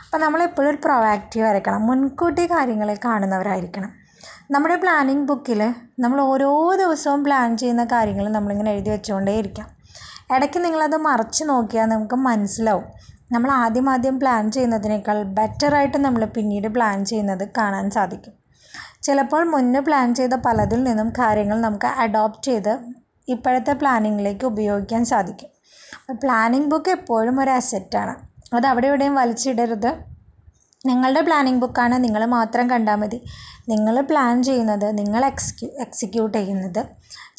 അപ്പം നമ്മളെപ്പോഴും ഒരു പ്രൊആക്റ്റീവ് ആയിരിക്കണം, മുൻകൂട്ടി കാര്യങ്ങൾ കാണുന്നവരായിരിക്കണം. നമ്മുടെ പ്ലാനിങ് ബുക്കിൽ നമ്മൾ ഓരോ ദിവസവും പ്ലാൻ ചെയ്യുന്ന കാര്യങ്ങൾ നമ്മളിങ്ങനെ എഴുതി വെച്ചുകൊണ്ടേയിരിക്കാം. ഇടയ്ക്ക് നിങ്ങളത് മറിച്ച് നോക്കിയാൽ നമുക്ക് മനസ്സിലാവും, നമ്മൾ ആദ്യം പ്ലാൻ ചെയ്യുന്നതിനേക്കാൾ ബെറ്ററായിട്ട് നമ്മൾ പിന്നീട് പ്ലാൻ ചെയ്യുന്നത് കാണാൻ സാധിക്കും. ചിലപ്പോൾ മുന്നേ പ്ലാൻ ചെയ്ത പലതിൽ നിന്നും കാര്യങ്ങൾ നമുക്ക് അഡോപ്റ്റ് ചെയ്ത് ഇപ്പോഴത്തെ പ്ലാനിങ്ങിലേക്ക് ഉപയോഗിക്കാൻ സാധിക്കും. പ്ലാനിങ് ബുക്ക് എപ്പോഴും ഒരു അസറ്റാണ്. അത് അവിടെ എവിടെയും വലിച്ചിടരുത്. നിങ്ങളുടെ പ്ലാനിങ് ബുക്കാണ്, നിങ്ങൾ മാത്രം കണ്ടാൽ മതി. നിങ്ങൾ പ്ലാൻ ചെയ്യുന്നത്, നിങ്ങൾ എക്സിക്യൂട്ട് ചെയ്യുന്നത്.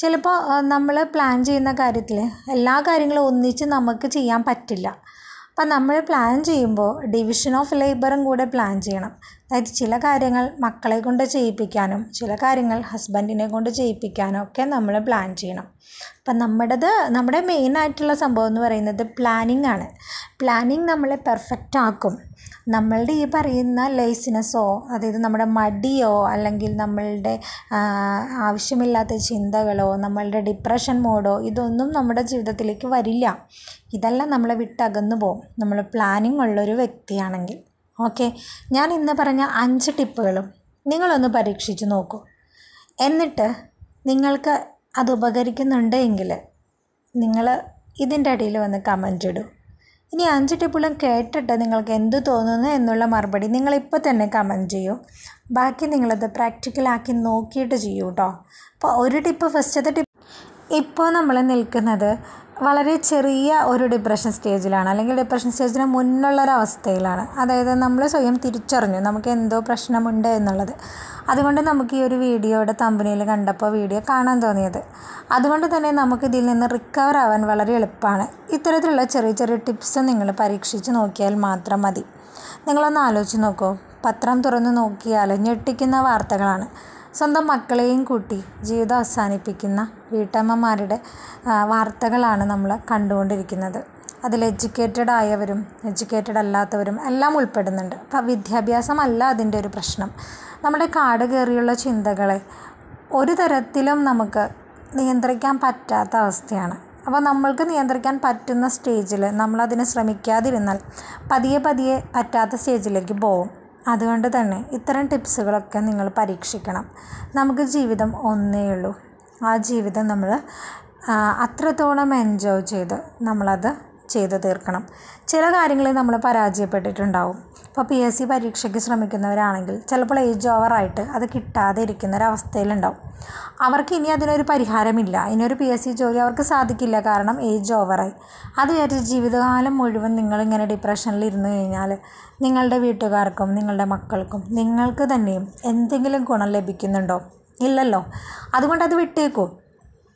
ചിലപ്പോൾ നമ്മൾ പ്ലാൻ ചെയ്യുന്ന കാര്യത്തിൽ എല്ലാ കാര്യങ്ങളും ഒന്നിച്ച് നമുക്ക് ചെയ്യാൻ പറ്റില്ല. അപ്പം നമ്മൾ പ്ലാൻ ചെയ്യുമ്പോൾ ഡിവിഷൻ ഓഫ് ലേബറും കൂടെ പ്ലാൻ ചെയ്യണം. അതായത് ചില കാര്യങ്ങൾ മക്കളെ കൊണ്ട് ചെയ്യിപ്പിക്കാനും ചില കാര്യങ്ങൾ ഹസ്ബൻഡിനെ കൊണ്ട് ചെയ്യിപ്പിക്കാനും ഒക്കെ നമ്മൾ പ്ലാൻ ചെയ്യണം. അപ്പം നമ്മുടെ മെയിനായിട്ടുള്ള സംഭവം എന്ന് പറയുന്നത് പ്ലാനിങ് ആണ്. പ്ലാനിങ് നമ്മളെ പെർഫെക്റ്റ് ആക്കും. നമ്മളുടെ ഈ പറയുന്ന ലേസിനെസ്സോ, അതായത് നമ്മുടെ മടിയോ, അല്ലെങ്കിൽ നമ്മളുടെ ആവശ്യമില്ലാത്ത ചിന്തകളോ, നമ്മളുടെ ഡിപ്രഷൻ മോഡോ, ഇതൊന്നും നമ്മുടെ ജീവിതത്തിലേക്ക് വരില്ല. ഇതെല്ലാം നമ്മളെ വിട്ടകന്നു പോകും നമ്മൾ പ്ലാനിങ് ഉള്ളൊരു വ്യക്തിയാണെങ്കിൽ. ഓക്കെ, ഞാൻ ഇന്ന് പറഞ്ഞ 5 ടിപ്പുകളും നിങ്ങളൊന്ന് പരീക്ഷിച്ച് നോക്കൂ. എന്നിട്ട് നിങ്ങൾക്ക് അത് ഉപകരിക്കുന്നുണ്ടെങ്കിൽ നിങ്ങൾ ഇതിൻ്റെ അടിയിൽ വന്ന് കമൻ്റ് ഇടൂ. ഇനി 5 ടിപ്പുകളും കേട്ടിട്ട് നിങ്ങൾക്ക് എന്ത് തോന്നുന്നു എന്നുള്ള മറുപടി നിങ്ങളിപ്പോൾ തന്നെ കമൻറ്റ് ചെയ്യൂ. ബാക്കി നിങ്ങളത് പ്രാക്ടിക്കലാക്കി നോക്കിയിട്ട് ചെയ്യൂ കേട്ടോ. അപ്പോൾ ഒരു ടിപ്പ്, ഫസ്റ്റത്തെ ടിപ്പ്, ഇപ്പോൾ നമ്മൾ നിൽക്കുന്നത് വളരെ ചെറിയ ഒരു ഡിപ്രഷൻ സ്റ്റേജിലാണ്, അല്ലെങ്കിൽ ഡിപ്രഷൻ സ്റ്റേജിന് മുന്നുള്ളൊരവസ്ഥയിലാണ്. അതായത് നമ്മൾ സ്വയം തിരിച്ചറിഞ്ഞു നമുക്ക് എന്തോ പ്രശ്നമുണ്ട് എന്നുള്ളത്. അതുകൊണ്ട് നമുക്ക് ഈ ഒരു വീഡിയോയുടെ തമ്പനയിൽ കണ്ടപ്പോൾ വീഡിയോ കാണാൻ തോന്നിയത്. അതുകൊണ്ട് തന്നെ നമുക്ക് ഇതിൽ നിന്ന് റിക്കവർ ആവാൻ വളരെ എളുപ്പമാണ്. ഇത്തരത്തിലുള്ള ചെറിയ ചെറിയ ടിപ്സ് നിങ്ങൾ പരീക്ഷിച്ച് നോക്കിയാൽ മാത്രം മതി. നിങ്ങളൊന്ന് ആലോചിച്ച് നോക്കൂ. പത്രം തുറന്ന് നോക്കിയാൽ ഞെട്ടിക്കുന്ന വാർത്തകളാണ്. സ്വന്തം മക്കളെയും കൂട്ടി ജീവിതം അവസാനിപ്പിക്കുന്ന വീട്ടമ്മമാരുടെ വാർത്തകളാണ് നമ്മൾ കണ്ടുകൊണ്ടിരിക്കുന്നത്. അതിൽ എഡ്യൂക്കേറ്റഡ് ആയവരും എഡ്യൂക്കേറ്റഡ് അല്ലാത്തവരും എല്ലാം ഉൾപ്പെടുന്നുണ്ട്. അപ്പോൾ വിദ്യാഭ്യാസമല്ല അതിൻ്റെ ഒരു പ്രശ്നം. നമ്മുടെ കാട് കയറിയുള്ള ചിന്തകളെ ഒരു തരത്തിലും നമുക്ക് നിയന്ത്രിക്കാൻ പറ്റാത്ത അവസ്ഥയാണ്. അപ്പോൾ നമ്മൾക്ക് നിയന്ത്രിക്കാൻ പറ്റുന്ന സ്റ്റേജിൽ നമ്മളതിന് ശ്രമിക്കാതിരുന്നാൽ പതിയെ പറ്റാത്ത സ്റ്റേജിലേക്ക് പോകും. അതുകൊണ്ട് തന്നെ ഇത്തരം ടിപ്സുകളൊക്കെ നിങ്ങൾ പരീക്ഷിക്കണം. നമുക്ക് ജീവിതം ഒന്നേ ഉള്ളൂ. ആ ജീവിതം നമ്മൾ അത്രത്തോളം എൻജോയ് ചെയ്ത് നമ്മളത് ചെയ്ത് തീർക്കണം. ചില കാര്യങ്ങളിൽ നമ്മൾ പരാജയപ്പെട്ടിട്ടുണ്ടാവും. ഇപ്പോൾ PSC പരീക്ഷയ്ക്ക് ശ്രമിക്കുന്നവരാണെങ്കിൽ ചിലപ്പോൾ ഏജ് ഓവറായിട്ട് അത് കിട്ടാതെ ഇരിക്കുന്നൊരവസ്ഥയിലുണ്ടാവും. അവർക്ക് ഇനി അതിനൊരു പരിഹാരമില്ല. ഇനിയൊരു PSC ജോലി അവർക്ക് സാധിക്കില്ല, കാരണം ഏജ് ഓവറായി. അത് വിചാരിച്ച് ജീവിതകാലം മുഴുവൻ നിങ്ങളിങ്ങനെ ഡിപ്രഷനിൽ ഇരുന്ന് കഴിഞ്ഞാൽ നിങ്ങളുടെ വീട്ടുകാർക്കും നിങ്ങളുടെ മക്കൾക്കും നിങ്ങൾക്ക് തന്നെയും എന്തെങ്കിലും ഗുണം ലഭിക്കുന്നുണ്ടോ? ഇല്ലല്ലോ. അതുകൊണ്ട് അത് വിട്ടേക്കൂ.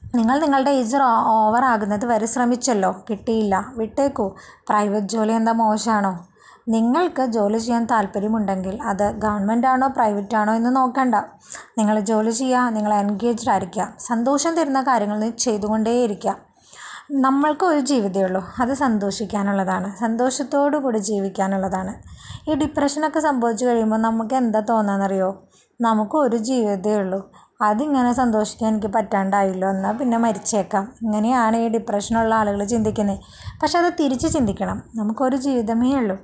നിങ്ങൾ നിങ്ങളുടെ ഏജ് ഓവറാകുന്നത് വരെ ശ്രമിച്ചല്ലോ, കിട്ടിയില്ല, വിട്ടേക്കൂ. പ്രൈവറ്റ് ജോലി എന്താ മോശമാണോ? നിങ്ങൾക്ക് ജോലി ചെയ്യാൻ താല്പര്യമുണ്ടെങ്കിൽ അത് ഗവൺമെൻറ് ആണോ പ്രൈവറ്റ് ആണോ എന്ന് നോക്കണ്ട. നിങ്ങൾ ജോലി ചെയ്യുക, നിങ്ങൾ എൻഗേജ്ഡ് ആയിരിക്കുക, സന്തോഷം തരുന്ന കാര്യങ്ങൾ ചെയ്തുകൊണ്ടേയിരിക്കുക. നമ്മൾക്ക് ഒരു ജീവിതമേ ഉള്ളൂ, അത് സന്തോഷിക്കാനുള്ളതാണ്, സന്തോഷത്തോടു കൂടി ജീവിക്കാനുള്ളതാണ്. ഈ ഡിപ്രഷനൊക്കെ സംഭവിച്ചു കഴിയുമ്പോൾ നമുക്ക് എന്താ തോന്നാന്നറിയോ? നമുക്ക് ഒരു ജീവിതമേ ഉള്ളൂ, അതിങ്ങനെ സന്തോഷിക്കാൻ എനിക്ക് പറ്റാണ്ടായില്ലോ, എന്നാൽ പിന്നെ മരിച്ചേക്കാം. ഇങ്ങനെയാണ് ഈ ഡിപ്രഷനുള്ള ആളുകൾ ചിന്തിക്കുന്നത്. പക്ഷെ അത് തിരിച്ച് ചിന്തിക്കണം. നമുക്കൊരു ജീവിതമേ ഉള്ളൂ,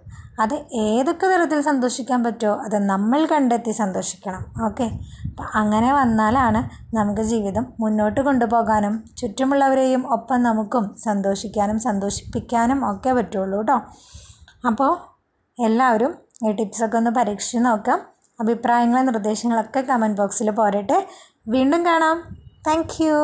അത് ഏതൊക്കെ തരത്തിൽ സന്തോഷിക്കാൻ പറ്റുമോ അത് നമ്മൾ കണ്ടെത്തി സന്തോഷിക്കണം. ഓക്കെ, അപ്പം അങ്ങനെ വന്നാലാണ് നമുക്ക് ജീവിതം മുന്നോട്ട് കൊണ്ടുപോകാനും ചുറ്റുമുള്ളവരെയും ഒപ്പം നമുക്കും സന്തോഷിക്കാനും സന്തോഷിപ്പിക്കാനും ഒക്കെ പറ്റുള്ളൂ കേട്ടോ. അപ്പോൾ എല്ലാവരും ഈ ടിപ്സൊക്കെ ഒന്ന് പരീക്ഷിച്ച് നോക്കാം. അഭിപ്രായങ്ങളും നിർദ്ദേശങ്ങളൊക്കെ കമൻറ്റ് ബോക്സിൽ പോരട്ടെ. വീണ്ടും കാണാം. Thank you.